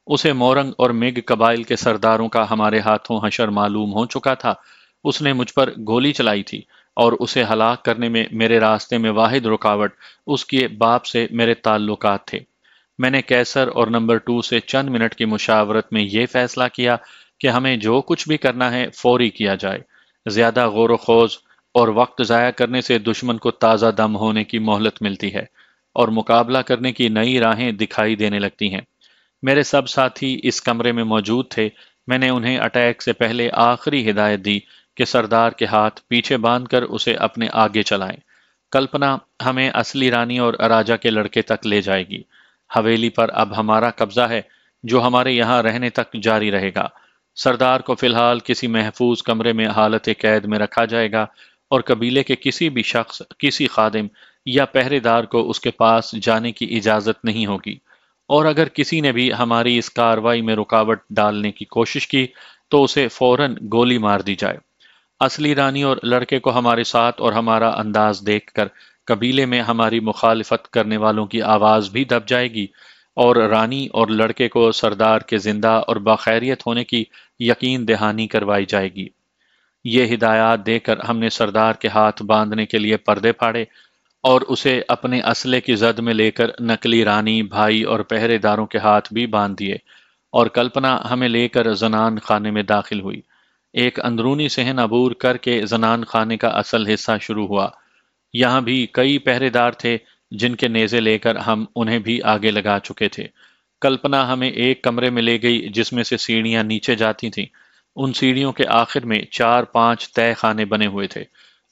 उसे मोरंग और मिग कबाइल के सरदारों का हमारे हाथों हशर मालूम हो चुका था। उसने मुझ पर गोली चलाई थी और उसे हलाक करने में मेरे रास्ते में वाहिद रुकावट उसके बाप से मेरे ताल्लुकात थे। मैंने कैसर और नंबर 2 से चंद मिनट की मुशावरत में यह फैसला किया कि हमें जो कुछ भी करना है फौरी किया जाए। ज्यादा गौर खोज और वक्त जाया करने से दुश्मन को ताज़ा दम होने की मोहलत मिलती है और मुकाबला करने की नई राहें दिखाई देने लगती हैं। मेरे सब साथी इस कमरे में मौजूद थे। मैंने उन्हें अटैक से पहले आखिरी हिदायत दी कि सरदार के हाथ पीछे बांधकर उसे अपने आगे चलाएं। कल्पना हमें असली रानी और राजा के लड़के तक ले जाएगी। हवेली पर अब हमारा कब्जा है, जो हमारे यहाँ रहने तक जारी रहेगा। सरदार को फिलहाल किसी महफूज कमरे में हालत कैद में रखा जाएगा और कबीले के किसी भी शख्स, किसी खादिम या पहरेदार को उसके पास जाने की इजाजत नहीं होगी। और अगर किसी ने भी हमारी इस कार्रवाई में रुकावट डालने की कोशिश की, तो उसे फौरन गोली मार दी जाए। असली रानी और लड़के को हमारे साथ और हमारा अंदाज देखकर कबीले में हमारी मुखालिफत करने वालों की आवाज भी दब जाएगी और रानी और लड़के को सरदार के जिंदा और बाखैरियत होने की यकीन दहानी करवाई जाएगी। ये हिदायत देकर हमने सरदार के हाथ बांधने के लिए पर्दे फाड़े और उसे अपने असले की जद में लेकर नकली रानी, भाई और पहरेदारों के हाथ भी बांध दिए और कल्पना हमें लेकर जनान खाने में दाखिल हुई। एक अंदरूनी सहन अबूर करके जनान खाने का असल हिस्सा शुरू हुआ। यहाँ भी कई पहरेदार थे जिनके नेज़े लेकर हम उन्हें भी आगे लगा चुके थे। कल्पना हमें एक कमरे में ले गई जिसमें से सीढ़ियां नीचे जाती थीं। उन सीढ़ियों के आखिर में 4-5 तय खाने बने हुए थे।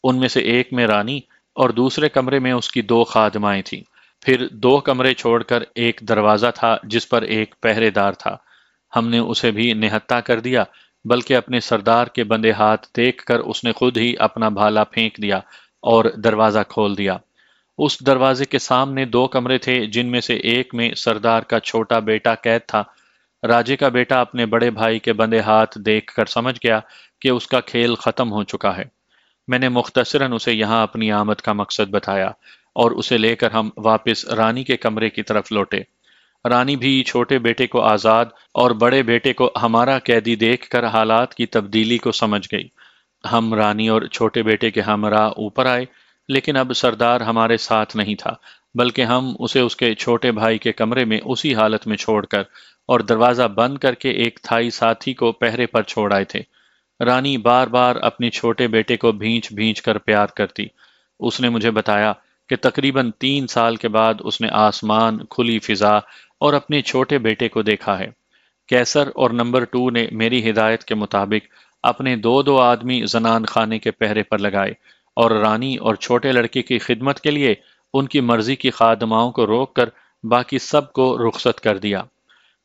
उनमें से एक में रानी और दूसरे कमरे में उसकी 2 खादमाएं थीं। फिर 2 कमरे छोड़कर एक दरवाजा था जिस पर एक पहरेदार था। हमने उसे भी निहत्ता कर दिया, बल्कि अपने सरदार के बंदे हाथ देखकर उसने खुद ही अपना भाला फेंक दिया اور دروازہ کھول دیا۔ اس دروازے کے سامنے دو کمرے تھے، جن میں سے ایک میں سردار کا چھوٹا بیٹا قید تھا۔ راجے کا بیٹا اپنے بڑے بھائی کے بندے ہاتھ دیکھ کر سمجھ گیا کہ اس کا کھیل ختم ہو چکا ہے۔ میں نے مختصراً اسے یہاں اپنی آمد کا مقصد بتایا اور اسے لے کر ہم واپس رانی کے کمرے کی طرف لوٹے۔ رانی بھی چھوٹے بیٹے کو آزاد اور بڑے بیٹے کو ہمارا قیدی دیکھ کر حالات کی تبدیلی کو سمجھ گئی۔ ہم رانی اور چھوٹے بیٹے کے ہمراہ اوپر آئے، لیکن اب سردار ہمارے ساتھ نہیں تھا، بلکہ ہم اسے اس کے چھوٹے بھائی کے کمرے میں اسی حالت میں چھوڑ کر اور دروازہ بند کر کے ایک تھائی ساتھی کو پہرے پر چھوڑ آئے تھے۔ رانی بار بار اپنے چھوٹے بیٹے کو بھینچ بھینچ کر پیار کرتی۔ اس نے مجھے بتایا کہ تقریباً 3 سال کے بعد اس نے آسمان، کھلی فضا اور اپنے چھوٹے بیٹے کو دیکھا ہے۔ کیسر اور نمبر 2 نے میری ہدایت کے مطابق اپنے دو دو آدمی زنان خانے کے پہرے پر لگائے اور رانی اور چھوٹے لڑکے کی خدمت کے لیے ان کی مرضی کی خادماؤں کو روک کر باقی سب کو رخصت کر دیا۔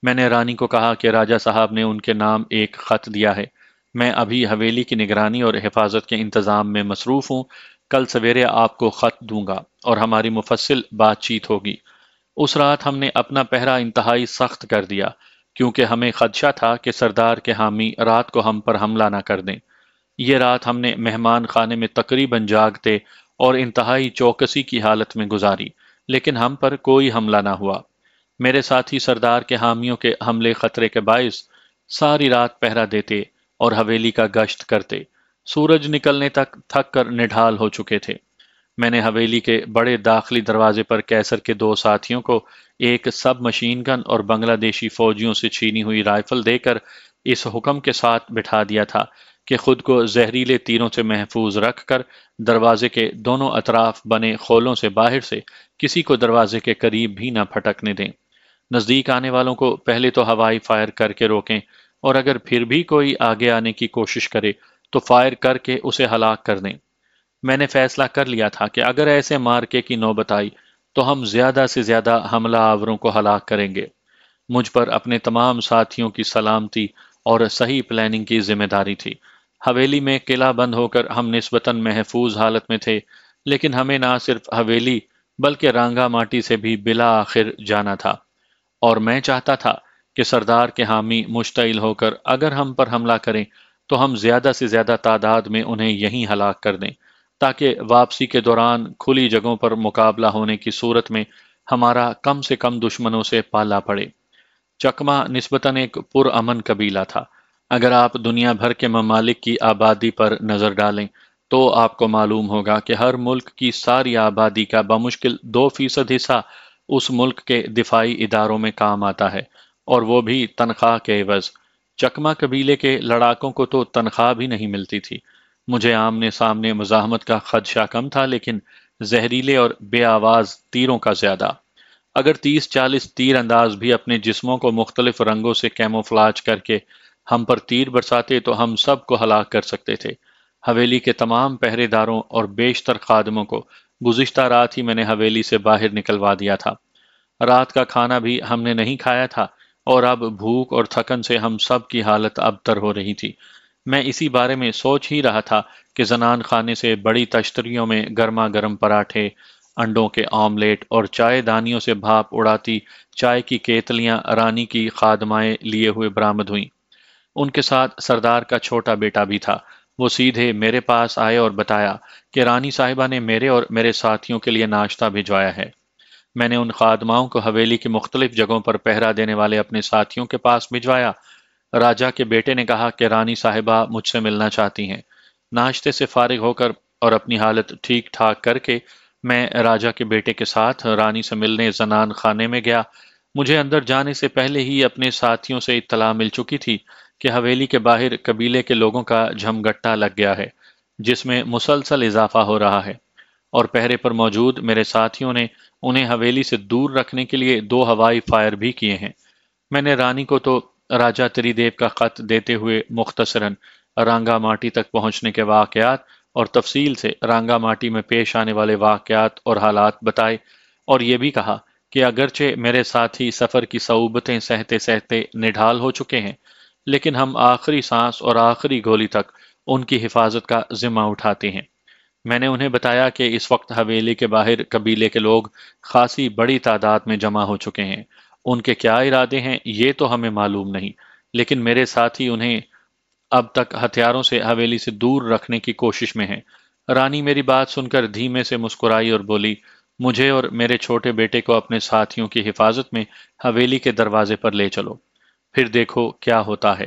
میں نے رانی کو کہا کہ راجہ صاحب نے ان کے نام ایک خط دیا ہے۔ میں ابھی حویلی کی نگرانی اور حفاظت کے انتظام میں مصروف ہوں۔ کل سویرے آپ کو خط دوں گا اور ہماری مفصل بات چیت ہوگی۔ اس رات ہم نے اپنا پہرا انتہائی سخت کر دیا، کیونکہ ہمیں خدشہ تھا کہ سردار کے حامی رات کو ہم پر حملہ نہ کر دیں۔ یہ رات ہم نے مہمان خانے میں تقریباً جاگتے اور انتہائی چوکسی کی حالت میں گزاری، لیکن ہم پر کوئی حملہ نہ ہوا۔ میرے ساتھی سردار کے حامیوں کے حملے خطرے کے باعث ساری رات پہرا دیتے اور حویلی کا گشت کرتے۔ سورج نکلنے تک تھک کر نڈھال ہو چکے تھے۔ میں نے حویلی کے بڑے داخلی دروازے پر کیسر کے دو ساتھیوں کو ایک سب مشین گن اور بنگلہ دیشی فوجیوں سے چھینی ہوئی رائفل دے کر اس حکم کے ساتھ بٹھا دیا تھا کہ خود کو زہریلے تیروں سے محفوظ رکھ کر دروازے کے دونوں اطراف بنے خولوں سے باہر سے کسی کو دروازے کے قریب بھی نہ پھٹکنے دیں۔ نزدیک آنے والوں کو پہلے تو ہوائی فائر کر کے روکیں، اور اگر پھر بھی کوئی آگے آنے کی کوشش کرے تو فائر کر کے اسے ہلاک کر دیں۔ میں نے فیصلہ کر لیا تھا کہ اگر ایسے مارکے کی نوبت آئی تو ہم زیادہ سے زیادہ حملہ آوروں کو ہلاک کریں گے۔ مجھ پر اپنے تمام ساتھیوں کی سلامتی اور صحیح پلاننگ کی ذمہ داری تھی۔ حویلی میں قلعہ بند ہو کر ہم نسبتاً محفوظ حالت میں تھے، لیکن ہمیں نہ صرف حویلی بلکہ رانگا ماٹی سے بھی بلا آخر جانا تھا، اور میں چاہتا تھا کہ سردار کے حامی مشتعل ہو کر اگر ہم پر حملہ کریں تو ہم زیادہ سے زیادہ تعداد میں انہیں یہیں ہلاک کر دیں، تاکہ واپسی کے دوران کھلی جگہوں پر مقابلہ ہونے کی صورت میں ہمارا کم سے کم دشمنوں سے پالا پڑے۔ چکما نسبتاً ایک پرامن قبیلہ تھا۔ اگر آپ دنیا بھر کے ممالک کی آبادی پر نظر ڈالیں تو آپ کو معلوم ہوگا کہ ہر ملک کی ساری آبادی کا بمشکل 2% حصہ اس ملک کے دفاعی اداروں میں کام آتا ہے، اور وہ بھی تنخواہ کے عوض۔ چکما قبیلے کے لڑاکوں کو تو تنخواہ بھی نہیں ملتی تھی۔ مجھے آمنے سامنے مزاحمت کا خدشہ کم تھا، لیکن زہریلے اور بے آواز تیروں کا زیادہ۔ اگر 30-40 تیر انداز بھی اپنے جسموں کو مختلف رنگوں سے کیموفلاج کر کے ہم پر تیر برساتے تو ہم سب کو ہلاک کر سکتے تھے۔ حویلی کے تمام پہرے داروں اور بیشتر خادموں کو گزشتہ رات ہی میں نے حویلی سے باہر نکلوا دیا تھا۔ رات کا کھانا بھی ہم نے نہیں کھایا تھا، اور اب بھوک اور تھکن سے ہم سب کی حالت ابتر ہو رہی تھی۔ میں اسی بارے میں سوچ ہی رہا تھا کہ زنان خانے سے بڑی تشتریوں میں گرما گرم پراٹھے، انڈوں کے آملیٹ اور چائے دانیوں سے بھاپ اڑاتی چائے کی کیتلیاں رانی کی خادمائیں لیے ہوئے برآمد ہوئیں۔ ان کے ساتھ سردار کا چھوٹا بیٹا بھی تھا۔ وہ سیدھے میرے پاس آئے اور بتایا کہ رانی صاحبہ نے میرے اور میرے ساتھیوں کے لیے ناشتہ بھجوایا ہے۔ میں نے ان خادماؤں کو حویلی کی مختلف جگہوں پر پہرا دینے والے اپنے ساتھیوں کے پاس بھجوایا۔ راجہ کے بیٹے نے کہا کہ رانی صاحبہ مجھ سے ملنا چاہتی ہیں۔ ناشتے سے فارغ ہو کر اور اپنی حالت ٹھیک ٹھاک کر کے میں راجہ کے بیٹے کے ساتھ رانی سے ملنے زنان خانے میں گیا۔ مجھے اندر جانے سے پہلے ہی اپنے ساتھیوں سے اطلاع مل چکی تھی کہ حویلی کے باہر قبیلے کے لوگوں کا جھمگٹا لگ گیا ہے، جس میں مسلسل اضافہ ہو رہا ہے، اور پہرے پر موجود میرے ساتھیوں نے انہیں حویلی سے دور رکھنے کے لیے 2 ہوائی فائر بھی کیے ہیں۔ میں نے رانی کو تو راجہ تری دیو کا خط دیتے ہوئے مختصراً رانگا ماٹی تک پہنچنے کے واقعات اور تفصیل سے رانگا ماٹی میں پیش آنے والے واقعات اور حالات بتائے، اور یہ بھی کہا کہ اگرچہ میرے ساتھی سفر کی صعوبتیں سہتے سہتے نڈھال ہو چکے ہیں، لیکن ہم آخری سانس اور آخری گولی تک ان کی حفاظت کا ذمہ اٹھاتے ہیں۔ میں نے انہیں بتایا کہ اس وقت حویلی کے باہر قبیلے کے لوگ خاصی بڑی تعداد میں جمع ہو چکے ہیں۔ ان کے کیا ارادے ہیں یہ تو ہمیں معلوم نہیں، لیکن میرے ساتھی انہیں اب تک ہتھیاروں سے حویلی سے دور رکھنے کی کوشش میں ہیں۔ رانی میری بات سن کر دھیمے سے مسکرائی اور بولی، مجھے اور میرے چھوٹے بیٹے کو اپنے ساتھیوں کی حفاظت میں حویلی کے دروازے پر لے چلو، پھر دیکھو کیا ہوتا ہے۔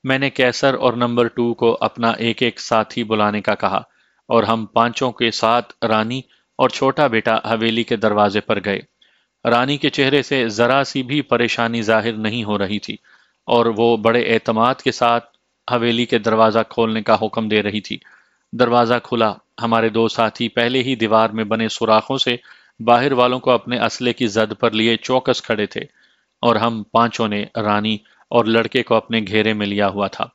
میں نے کیسر اور نمبر 2 کو اپنا ایک ایک ساتھی بلانے کا کہا، اور ہم پانچوں کے ساتھ رانی اور چھوٹا بیٹا حویلی کے دروازے پر گئے۔ رانی کے چہرے سے ذرا سی بھی پریشانی ظاہر نہیں ہو رہی تھی، اور وہ بڑے اعتماد کے ساتھ حویلی کے دروازہ کھولنے کا حکم دے رہی تھی۔ دروازہ کھلا، ہمارے دو ساتھی پہلے ہی دیوار میں بنے سوراخوں سے باہر والوں کو اپنے اسلحے کی زد پر لیے چوکس کھڑے تھے، اور ہم پانچوں نے رانی اور لڑکے کو اپنے گھیرے میں لیا ہوا تھا۔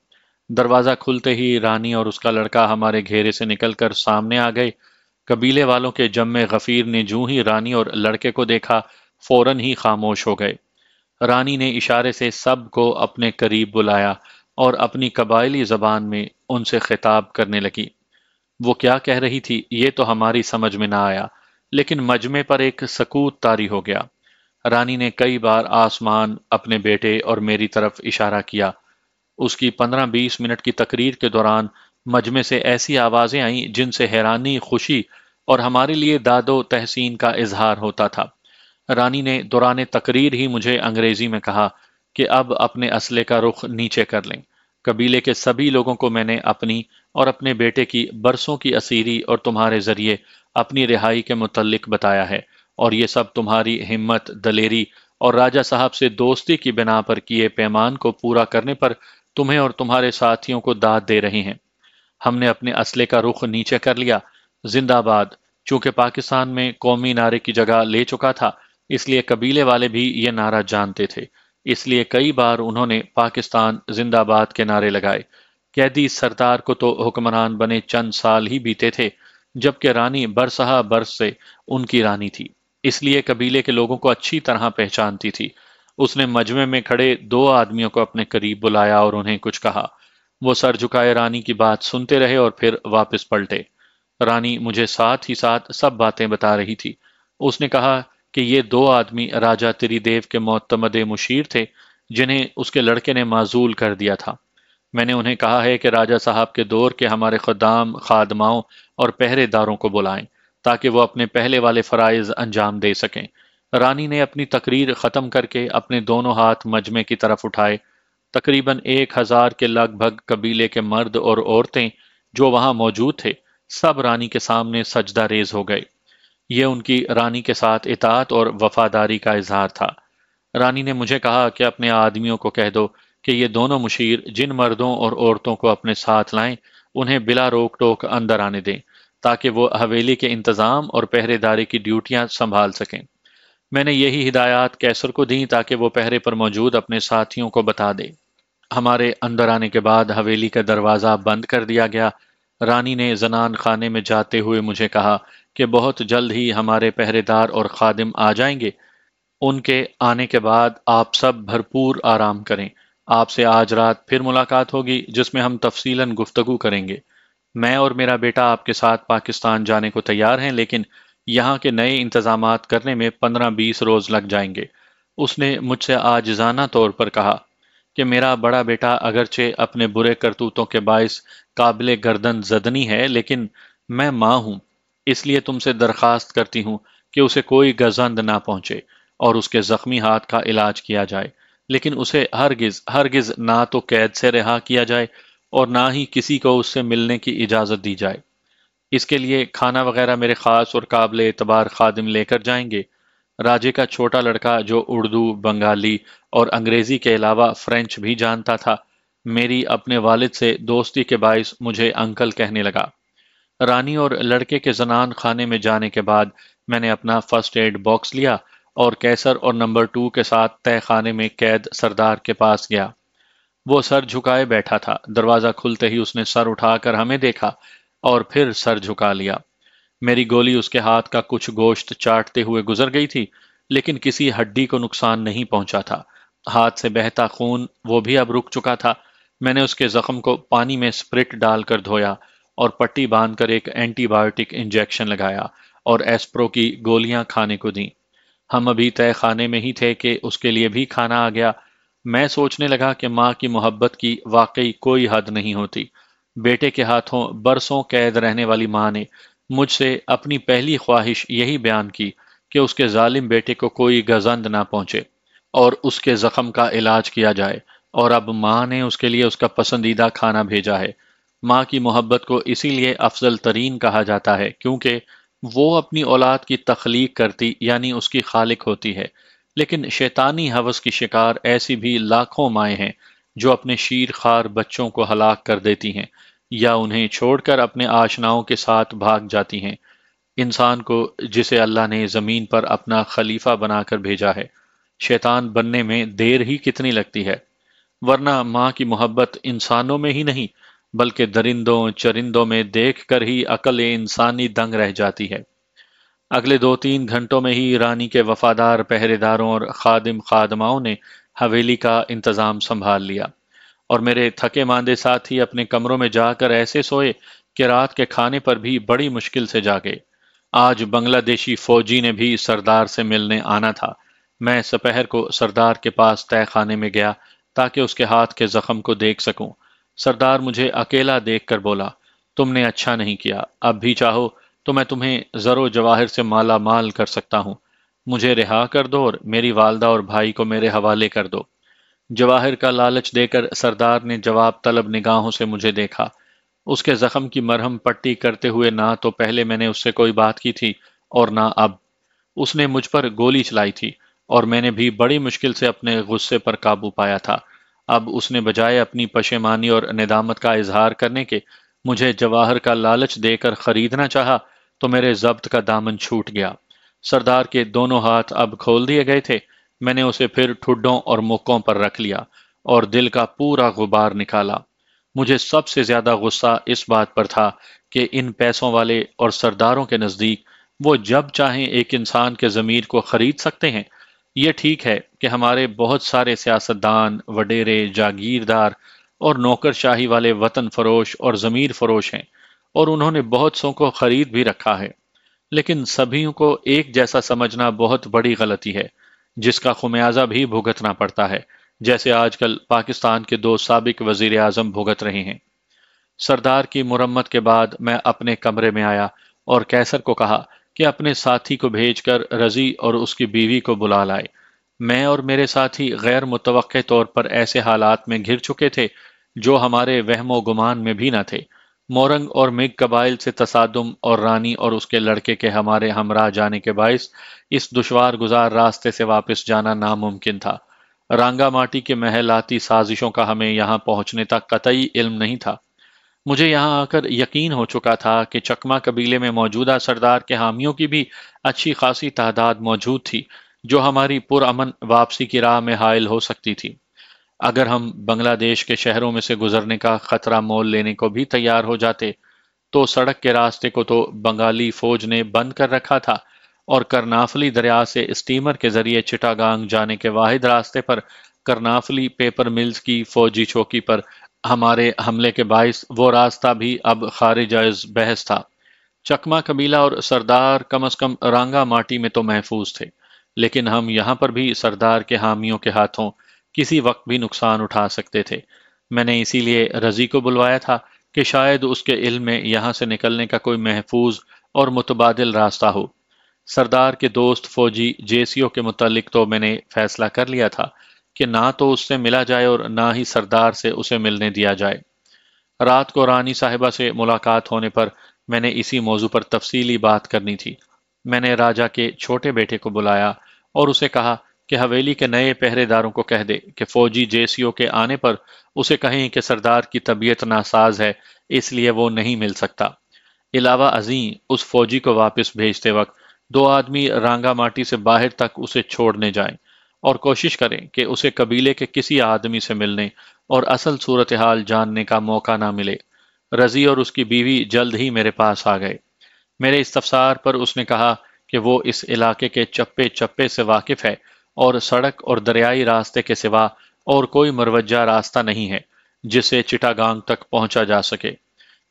دروازہ کھلتے ہی رانی اور اس کا لڑکا ہمارے گھیرے سے نکل کر سامنے آ گئے۔ قبیلے والوں کے جم غفیر نے جوں ہی رانی اور لڑکے کو دیکھا، فوراً ہی خاموش ہو گئے۔ رانی نے اشارے سے سب کو اپنے قریب بلایا اور اپنی قبائلی زبان میں ان سے خطاب کرنے لگی۔ وہ کیا کہہ رہی تھی یہ تو ہماری سمجھ میں نہ آیا، لیکن مجمع پر ایک سکوت طاری ہو گیا۔ رانی نے کئی بار آسمان، اپنے بیٹے اور میری طرف اشارہ کیا۔ اس کی 15-20 منٹ کی تقریر کے دوران مجمع سے ایسی آوازیں آئیں جن سے حیرانی، خوشی اور ہمارے لیے داد و تحسین کا اظہار ہوتا تھا۔ رانی نے دوران تقریر ہی مجھے انگریزی میں کہا کہ اب اپنے اسلحے کا رخ نیچے کر لیں۔ قبیلے کے سبھی لوگوں کو میں نے اپنی اور اپنے بیٹے کی برسوں کی اسیری اور تمہارے ذریعے اپنی رہائی کے متعلق بتایا ہے، اور یہ سب تمہاری ہمت، دلیری اور راجہ صاحب سے دوستی کی بنا پر کیے پیمان کو پورا کرنے پر تمہیں اور تمہارے ساتھیوں کو داد دے رہے ہیں۔ ہم نے اپنے اسلحے کا رخ نیچے کر لیا۔ زندہ باد! چونکہ پاکستان میں قومی نعرے کی جگہ لے چکا تھا، اس لیے قبیلے والے بھی یہ نعرہ جانتے تھے، اس لیے کئی بار انہوں نے پاکستان زندہ باد کے نعرے لگائے۔ قیدی سردار کو تو حکمران بنے چند سال ہی بیتے تھے، جبکہ رانی برسہا برس سے ان کی رانی تھی، اس لیے قبیلے کے لوگوں کو اچھی طرح پہچانتی تھی۔ اس نے مجمع میں کھڑے 2 آدمیوں کو اپنے قریب بلایا اور انہیں کچھ کہا۔ وہ سر جھکائے رانی کی بات سنتے رہے اور پھر واپس پلٹے۔ رانی مجھے ساتھ ہی ساتھ سب باتیں بتا رہی تھی۔ اس نے کہا کہ یہ 2 آدمی راجہ تری دیو کے معتمد مشیر تھے، جنہیں اس کے لڑکے نے معزول کر دیا تھا۔ میں نے انہیں کہا ہے کہ راجہ صاحب کے دور کے ہمارے خدام، خادماؤں اور پہرے داروں کو بلائیں، تاکہ وہ اپنے پہلے والے فرائض انجام دے سکیں۔ رانی نے اپنی تقریر ختم کر کے اپنے دونوں ہاتھ مجمع کی طرف اٹھائے۔ تقریباً 1000 کے لگ بھگ قبیلے کے مرد اور عورتیں جو وہاں موجود تھے، سب رانی کے سامنے سجدہ ریز ہو گئے۔ یہ ان کی رانی کے ساتھ اطاعت اور وفاداری کا اظہار تھا۔ رانی نے مجھے کہا کہ اپنے آدمیوں کو کہہ دو کہ یہ دونوں مشیر جن مردوں اور عورتوں کو اپنے ساتھ لائیں انہیں بلا روک ٹوک اندر آنے دیں، تاکہ وہ حویلی کے انتظام اور پہرے داری کی ڈیوٹیاں سنبھال سکیں۔ میں نے یہی ہدایات کیسر کو دیں تاکہ وہ پہرے پر موجود اپنے ساتھیوں کو بتا دے۔ ہمارے اندر آنے کے بعد حویلی کا دروازہ بند کر دیا گیا۔ رانی نے زنان خانے میں جاتے ہوئے مجھے کہا کہ بہت جلد ہی ہمارے پہرے دار اور خادم آ جائیں گے۔ ان کے آنے کے بعد آپ سب بھرپور آرام کریں۔ آپ سے آج رات پھر ملاقات ہوگی جس میں ہم تفصیلاً گفتگو کریں گے۔ میں اور میرا بیٹا آپ کے ساتھ پاکستان جانے کو تیار ہیں، لیکن یہاں کے نئے انتظامات کرنے میں 15-20 روز لگ جائیں گے۔ اس نے مجھ سے عاجزانہ طور پر کہا کہ میرا بڑا بیٹا اگرچہ اپنے برے کرتوتوں کے باعث قابل گردن زدنی ہے، لیکن میں ماں ہوں، اس لیے تم سے درخواست کرتی ہوں کہ اسے کوئی گزند نہ پہنچے اور اس کے زخمی ہاتھ کا علاج کیا جائے، لیکن اسے ہرگز ہرگز نہ تو قید سے رہا کیا جائے اور نہ ہی کسی کو اس سے ملنے کی اجازت دی جائے۔ اس کے لیے کھانا وغیرہ میرے خاص اور قابل اعتبار خادم لے کر جائیں گے۔ راجے کا چھوٹا لڑکا جو اردو، بنگالی اور انگریزی کے علاوہ فرینچ بھی جانتا تھا، میری اپنے والد سے دوستی کے باعث مجھے انکل کہنے لگا۔ رانی اور لڑکے کے زنان خانے میں جانے کے بعد میں نے اپنا فرسٹ ایڈ باکس لیا اور کیسر اور نمبر 2 کے ساتھ تہہ خانے میں قید سردار کے پاس گیا۔ وہ سر جھکائے بیٹھا تھا۔ دروازہ کھلتے ہی اس نے سر اٹھا کر ہمیں دیکھا اور پھر سر جھکا لیا۔ میری گولی اس کے ہاتھ کا کچھ گوشت چاٹتے ہوئے گزر گئی تھی، لیکن کسی ہڈی کو نقصان نہیں پہنچا تھا۔ ہاتھ سے بہتا خون وہ بھی اب رک چکا تھا۔ میں نے اس کے زخم کو پانی میں اسپرٹ ڈال کر دھویا اور پٹی باندھ کر ایک اینٹی بایوٹک انجیکشن لگایا اور ایسپرو کی گولیاں کھانے کو دیں۔ ہم ابھی تہہ خانے میں ہی تھے کہ اس کے لیے بھی کھانا آ گیا۔ میں سوچنے لگا کہ ماں کی محبت کی واقعی کوئی حد نہیں ہوتی۔ بیٹے کے ہاتھوں برسوں قید رہنے والی ماں نے مجھ سے اپنی پہلی خواہش یہی بیان کی کہ اس کے ظالم بیٹے کو کوئی گزند نہ پہنچے اور اس کے زخم کا علاج کیا جائے، اور اب ماں نے اس کے لیے اس کا پسندیدہ کھانا بھیجا ہے۔ ماں کی محبت کو اسی لیے افضل ترین کہا جاتا ہے کیونکہ وہ اپنی اولاد کی تخلیق کرتی یعنی اس کی خالق ہوتی ہے، لیکن شیطانی ہوس کی شکار ایسی بھی لاکھوں مائیں ہیں جو اپنے شیر خوار بچوں کو ہلاک کر دیتی ہیں یا انہیں چھوڑ کر اپنے آشناؤں کے ساتھ بھاگ جاتی ہیں۔ انسان کو جسے اللہ نے زمین پر اپنا خلیفہ بنا کر بھیجا ہے، شیطان بننے میں دیر ہی کتنی لگتی ہے، ورنہ ماں کی محبت انسانوں میں ہی نہیں بلکہ درندوں چرندوں میں دیکھ کر ہی عقل انسانی دنگ رہ جاتی ہے۔ اگلے 2-3 گھنٹوں میں ہی رانی کے وفادار پہرے داروں اور خادم خادماؤں نے حویلی کا انتظام سنبھال لیا، اور میرے تھکے ماندے ساتھی اپنے کمروں میں جا کر ایسے سوئے کہ رات کے کھانے پر بھی بڑی مشکل سے جاگے۔ آج بنگلہ دیشی فوجی نے بھی سردار سے ملنے آنا تھا۔ میں سپہر کو سردار کے پاس تہہ خانے میں گیا تاکہ اس کے ہاتھ کے زخم کو دیکھ سکوں۔ سردار مجھے اکیلا دیکھ کر بولا، تم نے اچھا نہیں کیا، اب بھی چاہو تو میں تمہیں زر و جواہر سے مالا مال کر سکتا ہوں۔ مجھے رہا کر دو اور میری والدہ اور بھائی کو میرے حوالے کر دو۔ جواہر کا لالچ دے کر سردار نے جواب طلب نگاہوں سے مجھے دیکھا۔ اس کے زخم کی مرہم پٹی کرتے ہوئے نہ تو پہلے میں نے اس سے کوئی بات کی تھی اور نہ اب۔ اس نے مجھ پر گولی چلائی تھی اور میں نے بھی بڑی مشکل سے اپنے غصے پر قابو پایا تھا۔ اب اس نے بجائے اپنی پشیمانی اور ندامت کا اظہار کرنے کے مجھے جواہر کا لالچ دے کر خریدنا چاہا تو میرے ضبط کا دامن چھوٹ گیا۔ سردار کے دونوں ہاتھ اب کھول دیے گئے تھے۔ میں نے اسے پھر ٹھڈوں اور مکوں پر رکھ لیا اور دل کا پورا غبار نکالا۔ مجھے سب سے زیادہ غصہ اس بات پر تھا کہ ان پیسوں والے اور سرداروں کے نزدیک وہ جب چاہیں ایک انسان کے ضمیر کو خرید سکتے ہیں۔ یہ ٹھیک ہے کہ ہمارے بہت سارے سیاستدان، وڈیرے، جاگیردار اور نوکر شاہی والے وطن فروش اور ضمیر فروش ہیں، اور انہوں نے بہت سو کو خرید بھی رکھا ہے، لیکن سبھیوں کو ایک جیسا سمجھنا بہت بڑی غلطی ہے جس کا خمیازہ بھی بھگتنا پڑتا ہے، جیسے آج کل پاکستان کے 2 سابق وزیر اعظم بھگت رہے ہیں۔ سردار کی مرمت کے بعد میں اپنے کمرے میں آیا اور کیسر کو کہا کہ اپنے ساتھی کو بھیج کر رضی اور اس کی بیوی کو بلا لائے۔ میں اور میرے ساتھی غیر متوقع طور پر ایسے حالات میں گھر چکے تھے جو ہمارے وہم و گمان میں بھی نہ تھے۔ مورنگ اور مگ قبائل سے تصادم اور رانی اور اس کے لڑکے کے ہمارے ہمراہ جانے کے باعث اس دشوار گزار راستے سے واپس جانا ناممکن تھا۔ رانگا ماٹی کے محلاتی سازشوں کا ہمیں یہاں پہنچنے تک قطعی علم نہیں تھا۔ مجھے یہاں آ کر یقین ہو چکا تھا کہ چکما قبیلے میں موجودہ سردار کے حامیوں کی بھی اچھی خاصی تعداد موجود تھی جو ہماری پرامن واپسی کی راہ میں حائل ہو سکتی تھی۔ اگر ہم بنگلہ دیش کے شہروں میں سے گزرنے کا خطرہ مول لینے کو بھی تیار ہو جاتے تو سڑک کے راستے کو تو بنگالی فوج نے بند کر رکھا تھا، اور کرنافلی دریا سے اسٹیمر کے ذریعے چٹاگانگ جانے کے واحد راستے پر کرنافلی پیپر ملز کی فوجی چوکی پر ہمارے حملے کے باعث وہ راستہ بھی اب خارج از بحث تھا۔ چکما قبیلہ اور سردار کم از کم رانگا ماٹی میں تو محفوظ تھے، لیکن ہم یہاں پر بھی سردار کے حامیوں کے ہاتھوں کسی وقت بھی نقصان اٹھا سکتے تھے۔ میں نے اسی لیے رضی کو بلوایا تھا کہ شاید اس کے علم میں یہاں سے نکلنے کا کوئی محفوظ اور متبادل راستہ ہو۔ سردار کے دوست فوجی جیسیو کے متعلق تو میں نے فیصلہ کر لیا تھا کہ نہ تو اس سے ملا جائے اور نہ ہی سردار سے اسے ملنے دیا جائے۔ رات کو رانی صاحبہ سے ملاقات ہونے پر میں نے اسی موضوع پر تفصیلی بات کرنی تھی۔ میں نے راجا کے چھوٹے بیٹے کو بلایا اور اسے کہا کہ حویلی کے نئے پہرے داروں کو کہہ دے کہ فوجی جیسیو کے آنے پر اسے کہیں کہ سردار کی طبیعت ناساز ہے، اس لیے وہ نہیں مل سکتا۔ علاوہ ازیں اس فوجی کو واپس بھیجتے وقت 2 آدمی رانگا ماٹی سے باہر تک اسے چھوڑنے جائیں اور کوشش کریں کہ اسے قبیلے کے کسی آدمی سے ملنے اور اصل صورتحال جاننے کا موقع نہ ملے۔ رضی اور اس کی بیوی جلد ہی میرے پاس آ گئے۔ میرے استفسار پر اس نے کہا کہ وہ اس علاقے کے چپے چپے سے واقف ہے اور سڑک اور دریائی راستے کے سوا اور کوئی مروجہ راستہ نہیں ہے جس سے چٹاگانگ تک پہنچا جا سکے۔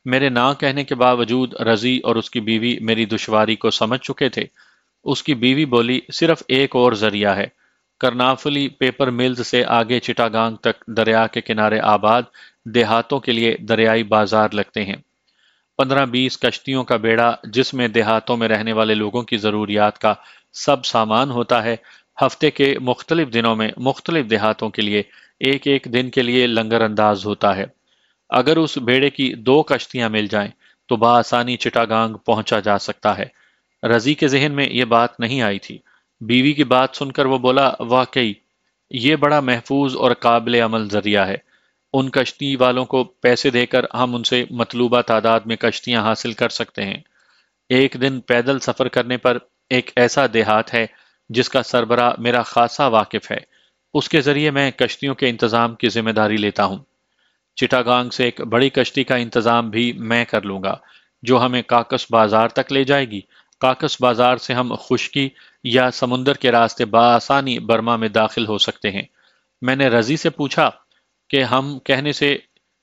मेरे ना कहने के बावजूद रजी और उसकी बीवी मेरी दुश्वारी को समझ चुके थे। उसकी बीवी बोली, सिर्फ एक और जरिया है। करनाफली पेपर मिल्स से आगे चिटागांग तक दरिया के किनारे आबाद देहातों के लिए दरियाई बाजार लगते हैं। 15-20 कश्तियों का बेड़ा, जिसमें देहातों में रहने वाले लोगों की ज़रूरियात का सब सामान होता है, हफ्ते के मुख्तलिफ दिनों में मुख्तलिफ देहातों के लिए एक एक दिन के लिए लंगर अंदाज होता है। अगर उस बेड़े की 2 कश्तियां मिल जाएं, तो बआसानी चिटागांग पहुंचा जा सकता है। रजी के जहन में ये बात नहीं आई थी। बीवी की बात सुनकर वो बोला, वाकई ये बड़ा महफूज और काबिल अमल जरिया है। उन कश्ती वालों को पैसे देकर हम उनसे मतलूबा तादाद में कश्तियां हासिल कर सकते हैं। एक दिन पैदल सफर करने पर एक ऐसा देहात है जिसका सरबरा मेरा खासा वाकिफ है। उसके जरिए मैं कश्तियों के इंतजाम की जिम्मेदारी लेता हूँ। चिटागांग से एक बड़ी कश्ती का इंतजाम भी मैं कर लूंगा, जो हमें काकस बाजार तक ले जाएगी। काकस बाजार से हम खुश्की या समुंदर के रास्ते बआसानी बर्मा में दाखिल हो सकते हैं। मैंने रजी से पूछा कि हम कहने से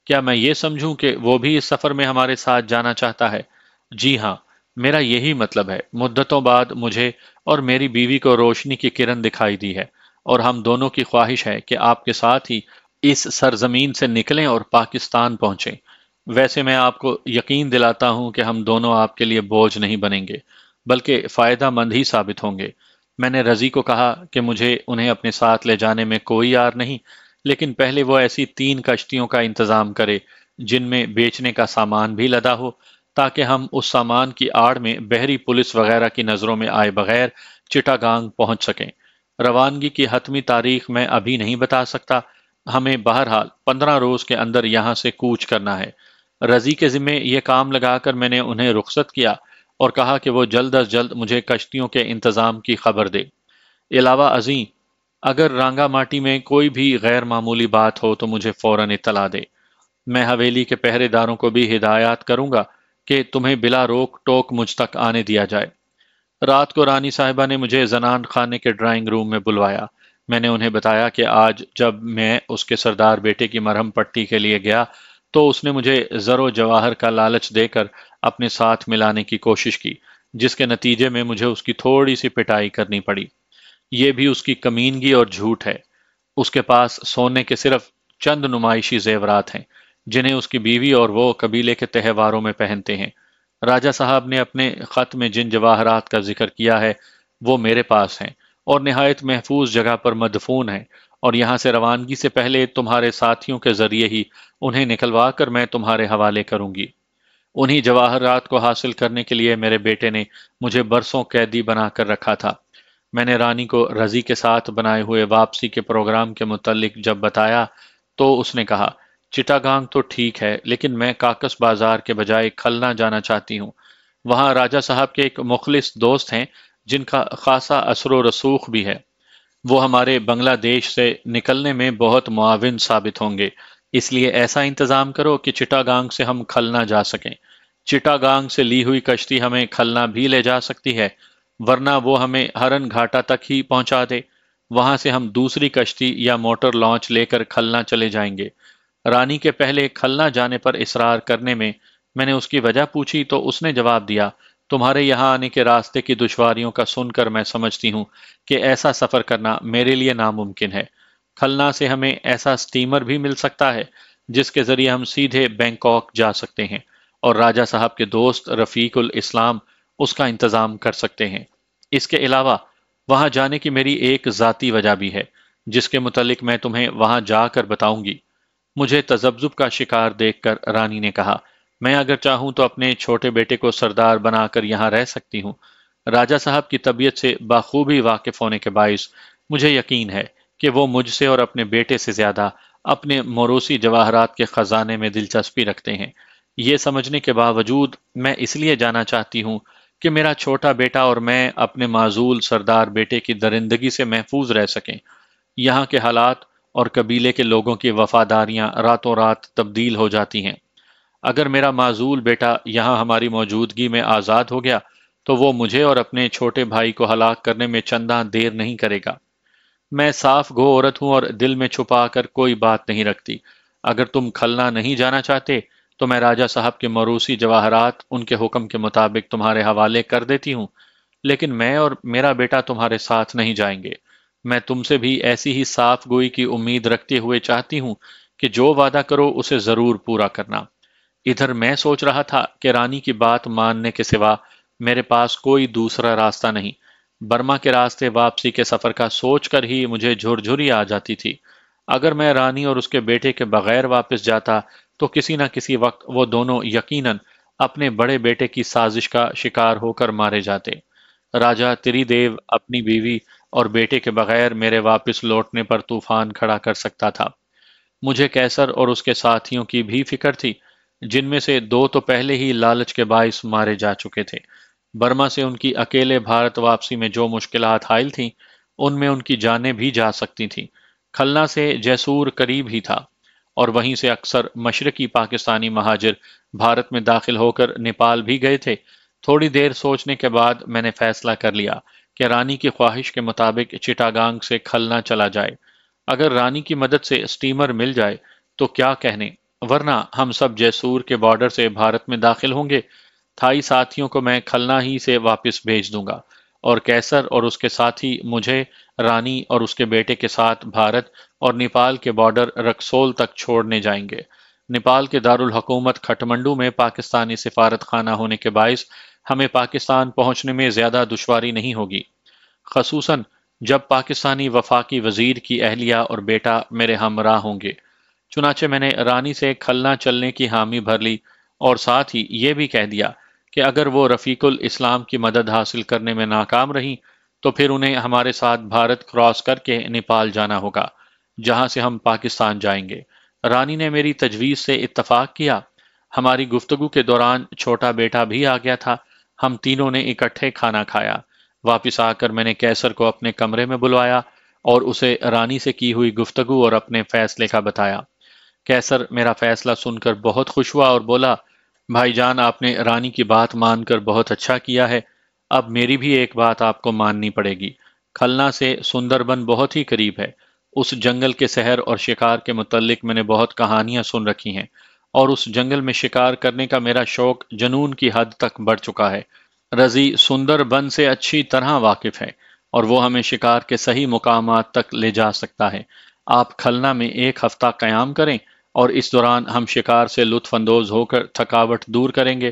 क्या मैं ये समझूं कि वो भी इस सफर में हमारे साथ जाना चाहता है? जी हाँ, मेरा यही मतलब है। मुद्दतों बाद मुझे और मेरी बीवी को रोशनी की किरण दिखाई दी है, और हम दोनों की ख्वाहिश है कि आपके साथ ही इस सरजमीन से निकलें और पाकिस्तान पहुंचें। वैसे मैं आपको यकीन दिलाता हूं कि हम दोनों आपके लिए बोझ नहीं बनेंगे, बल्कि फायदा मंद ही साबित होंगे। मैंने रजी को कहा कि मुझे उन्हें अपने साथ ले जाने में कोई यार नहीं, लेकिन पहले वो ऐसी 3 कश्तियों का इंतजाम करे जिनमें बेचने का सामान भी लदा हो, ताकि हम उस सामान की आड़ में बहरी पुलिस वगैरह की नज़रों में आए बगैर चिटागांग पहुंच सकें। रवानगी की हतमी तारीख मैं अभी नहीं बता सकता। हमें बहरहाल 15 रोज के अंदर यहाँ से कूच करना है। रजी के जिम्मे ये काम लगाकर मैंने उन्हें रुखसत किया और कहा कि वो जल्द अज जल्द मुझे कश्तियों के इंतजाम की खबर दे। अलावा अजीं, अगर रांगा माटी में कोई भी गैर मामूली बात हो तो मुझे फौरन इत्तला दे। मैं हवेली के पहरेदारों को भी हिदायत करूंगा कि तुम्हें बिला रोक टोक मुझ तक आने दिया जाए। रात को रानी साहिबा ने मुझे जनान खाने के ड्राइंग रूम में बुलवाया। मैंने उन्हें बताया कि आज जब मैं उसके सरदार बेटे की मरहम पट्टी के लिए गया, तो उसने मुझे जरो जवाहर का लालच देकर अपने साथ मिलाने की कोशिश की, जिसके नतीजे में मुझे उसकी थोड़ी सी पिटाई करनी पड़ी। ये भी उसकी कमीनगी और झूठ है। उसके पास सोने के सिर्फ चंद नुमाइशी जेवरात हैं, जिन्हें उसकी बीवी और वो कबीले के त्योहारों में पहनते हैं। राजा साहब ने अपने खत में जिन जवाहरात का जिक्र किया है, वो मेरे पास हैं और निहायत महफूज जगह पर मदफून हैं, और यहाँ से रवानगी से पहले तुम्हारे साथियों के जरिए ही उन्हें निकलवा कर मैं तुम्हारे हवाले करूंगी। उन्हीं जवाहरात को हासिल करने के लिए मेरे बेटे ने मुझे बरसों कैदी बनाकर रखा था। मैंने रानी को रजी के साथ बनाए हुए वापसी के प्रोग्राम के मुतालिक जब बताया, तो उसने कहा, चिटागांग तो ठीक है, लेकिन मैं काकस बाजार के बजाय खलना जाना चाहती हूँ। वहाँ राजा साहब के एक मुखलिस दोस्त हैं जिनका खासा असर रसूख भी है। वो हमारे बांग्लादेश से निकलने में बहुत मुआविन साबित होंगे। इसलिए ऐसा इंतजाम करो कि चिटागांग से हम खलना जा सकें। चिटागांग से ली हुई कश्ती हमें खलना भी ले जा सकती है, वरना वो हमें हरन घाटा तक ही पहुंचा दे। वहां से हम दूसरी कश्ती या मोटर लॉन्च लेकर खलना चले जाएंगे। रानी के पहले खलना जाने पर इसरार करने में मैंने उसकी वजह पूछी, तो उसने जवाब दिया, तुम्हारे यहाँ आने के रास्ते की दुश्वारियों का सुनकर मैं समझती हूँ कि ऐसा सफर करना मेरे लिए नामुमकिन है। खलना से हमें ऐसा स्टीमर भी मिल सकता है जिसके जरिए हम सीधे बैंकॉक जा सकते हैं, और राजा साहब के दोस्त रफीकुल इस्लाम उसका इंतजाम कर सकते हैं। इसके अलावा वहां जाने की मेरी एक जाती वजह भी है, जिसके मुतालिक मैं तुम्हें वहां जाकर बताऊंगी। मुझे तजब्जुब का शिकार देखकर रानी ने कहा, मैं अगर चाहूं तो अपने छोटे बेटे को सरदार बनाकर यहाँ रह सकती हूँ। राजा साहब की तबीयत से बाखूबी वाकिफ होने के बायस मुझे यकीन है कि वो मुझसे और अपने बेटे से ज्यादा अपने मोरूसी जवाहरात के खजाने में दिलचस्पी रखते हैं। ये समझने के बावजूद मैं इसलिए जाना चाहती हूँ कि मेरा छोटा बेटा और मैं अपने माजूल सरदार बेटे की दरिंदगी से महफूज रह सकें। यहाँ के हालात और कबीले के लोगों की वफादारियां रातों रात तब्दील हो जाती हैं। अगर मेरा माजूल बेटा यहाँ हमारी मौजूदगी में आज़ाद हो गया, तो वो मुझे और अपने छोटे भाई को हलाक करने में चंदा देर नहीं करेगा। मैं साफ गो औरत हूं और दिल में छुपा कर कोई बात नहीं रखती। अगर तुम खलना नहीं जाना चाहते, تو میں راجہ صاحب کے موروثی جواہرات ان کے حکم کے مطابق تمہارے حوالے کر دیتی ہوں، لیکن میں اور میرا بیٹا تمہارے ساتھ نہیں جائیں گے۔ میں تم سے بھی ایسی ہی صاف گوئی کی امید رکھتے ہوئے چاہتی ہوں کہ جو وعدہ کرو اسے ضرور پورا کرنا۔ ادھر میں سوچ رہا تھا کہ رانی کی بات ماننے کے سوا میرے پاس کوئی دوسرا راستہ نہیں۔ برما کے راستے واپسی کے سفر کا سوچ کر ہی مجھے جھرجھری آ جاتی تھی۔ اگر میں رانی اور اس کے بیٹے کے بغیر واپس جاتا تو کسی نہ کسی وقت وہ دونوں یقیناً اپنے بڑے بیٹے کی سازش کا شکار ہو کر مارے جاتے۔ راجہ تری دیو اپنی بیوی اور بیٹے کے بغیر میرے واپس لوٹنے پر طوفان کھڑا کر سکتا تھا۔ مجھے کیسر اور اس کے ساتھیوں کی بھی فکر تھی، جن میں سے دو تو پہلے ہی لالچ کے باعث مارے جا چکے تھے۔ برما سے ان کی اکیلے بھارت واپسی میں جو مشکلات حائل تھیں، ان میں ان کی جانیں بھی جا سکتی تھیں۔ کھلنا سے جیسور قریب ہی تھا، اور وہیں سے اکثر مشرقی پاکستانی مہاجر بھارت میں داخل ہو کر نیپال بھی گئے تھے۔ تھوڑی دیر سوچنے کے بعد میں نے فیصلہ کر لیا کہ رانی کی خواہش کے مطابق چٹاگانگ سے کھلنا چلا جائے۔ اگر رانی کی مدد سے اسٹیمر مل جائے تو کیا کہنے، ورنہ ہم سب جیسور کے بارڈر سے بھارت میں داخل ہوں گے۔ تھائی ساتھیوں کو میں کھلنا ہی سے واپس بھیج دوں گا، اور کیسر اور اس کے ساتھی مجھے رانی اور اس کے بیٹے کے ساتھ بھارت اور نیپال کے بارڈر رکسول تک چھوڑنے جائیں گے۔ نیپال کے دارالحکومت کھٹمنڈو میں پاکستانی سفارت خانہ ہونے کے باعث ہمیں پاکستان پہنچنے میں زیادہ دشواری نہیں ہوگی، خصوصاً جب پاکستانی وفاقی وزیر کی اہلیہ اور بیٹا میرے ہمراہ ہوں گے۔ چنانچہ میں نے رانی سے کھلنا چلنے کی حامی بھر لی، اور ساتھ ہی یہ بھی کہہ دیا کہ اگر وہ رفیق الاسلام کی مدد حاصل کرنے میں ناکام رہیں تو پھر انہیں ہمارے ساتھ بھارت کراس کر کے نیپال جانا ہوگا، جہاں سے ہم پاکستان جائیں گے۔ رانی نے میری تجویز سے اتفاق کیا۔ ہماری گفتگو کے دوران چھوٹا بیٹا بھی آ گیا تھا۔ ہم تینوں نے اکٹھے کھانا کھایا۔ واپس آ کر میں نے کیسر کو اپنے کمرے میں بلوایا اور اسے رانی سے کی ہوئی گفتگو اور اپنے فیصلے کا بتایا۔ کیسر میرا فیصلہ سن کر بہت خوش ہوا اور بولا، بھائی جان، آپ نے رانی کی بات مان کر بہت اچھا کیا ہے۔ اب میری بھی ایک بات آپ کو ماننی پڑے گی۔ کھلنا سے سندربن بہت ہی قریب ہے۔ اس جنگل کے سحر اور شکار کے متعلق میں نے بہت کہانیاں سن رکھی ہیں، اور اس جنگل میں شکار کرنے کا میرا شوق جنون کی حد تک بڑھ چکا ہے۔ رضی سندربن سے اچھی طرح واقف ہے، اور وہ ہمیں شکار کے صحیح مقامات تک لے جا سکتا ہے۔ آپ کھلنا میں ایک ہفتہ قیام کریں، اور اس دوران ہم شکار سے لطف اندوز ہو کر تھکاوٹ دور کریں گے۔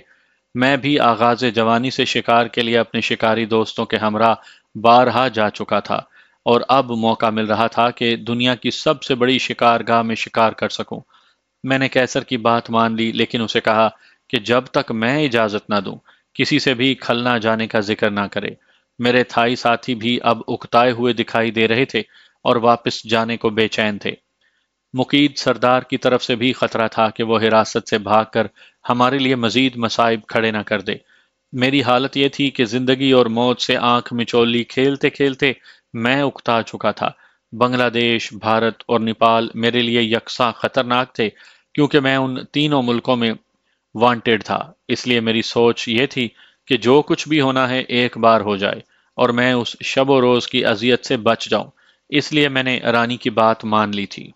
میں بھی آغاز جوانی سے شکار کے لیے اپنے شکاری دوستوں کے ہمراہ بارہا جا چکا تھا، اور اب موقع مل رہا تھا کہ دنیا کی سب سے بڑی شکار گاہ میں شکار کر سکوں۔ میں نے کیسر کی بات مان لی، لیکن اسے کہا کہ جب تک میں اجازت نہ دوں کسی سے بھی کھلنا جانے کا ذکر نہ کرے۔ میرے تھائی ساتھی بھی اب اکتائے ہوئے دکھائی دے رہے تھے اور واپس جانے کو بے چین تھے۔ مقید سردار کی طرف سے بھی خطرہ تھا کہ وہ حراست سے بھاگ کر ہمارے لیے مزید مصائب کھڑے نہ کر دے۔ میری حالت یہ تھی کہ زندگی اور موت سے آنکھ مچولی کھیلتے کھیلتے میں اکتا چکا تھا۔ بنگلہ دیش، بھارت اور نیپال میرے لیے یکساں خطرناک تھے، کیونکہ میں ان تینوں ملکوں میں وانٹڈ تھا۔ اس لیے میری سوچ یہ تھی کہ جو کچھ بھی ہونا ہے ایک بار ہو جائے، اور میں اس شب و روز کی اذیت سے بچ جاؤں۔ اس لیے میں نے رانی کی بات مان لی تھی۔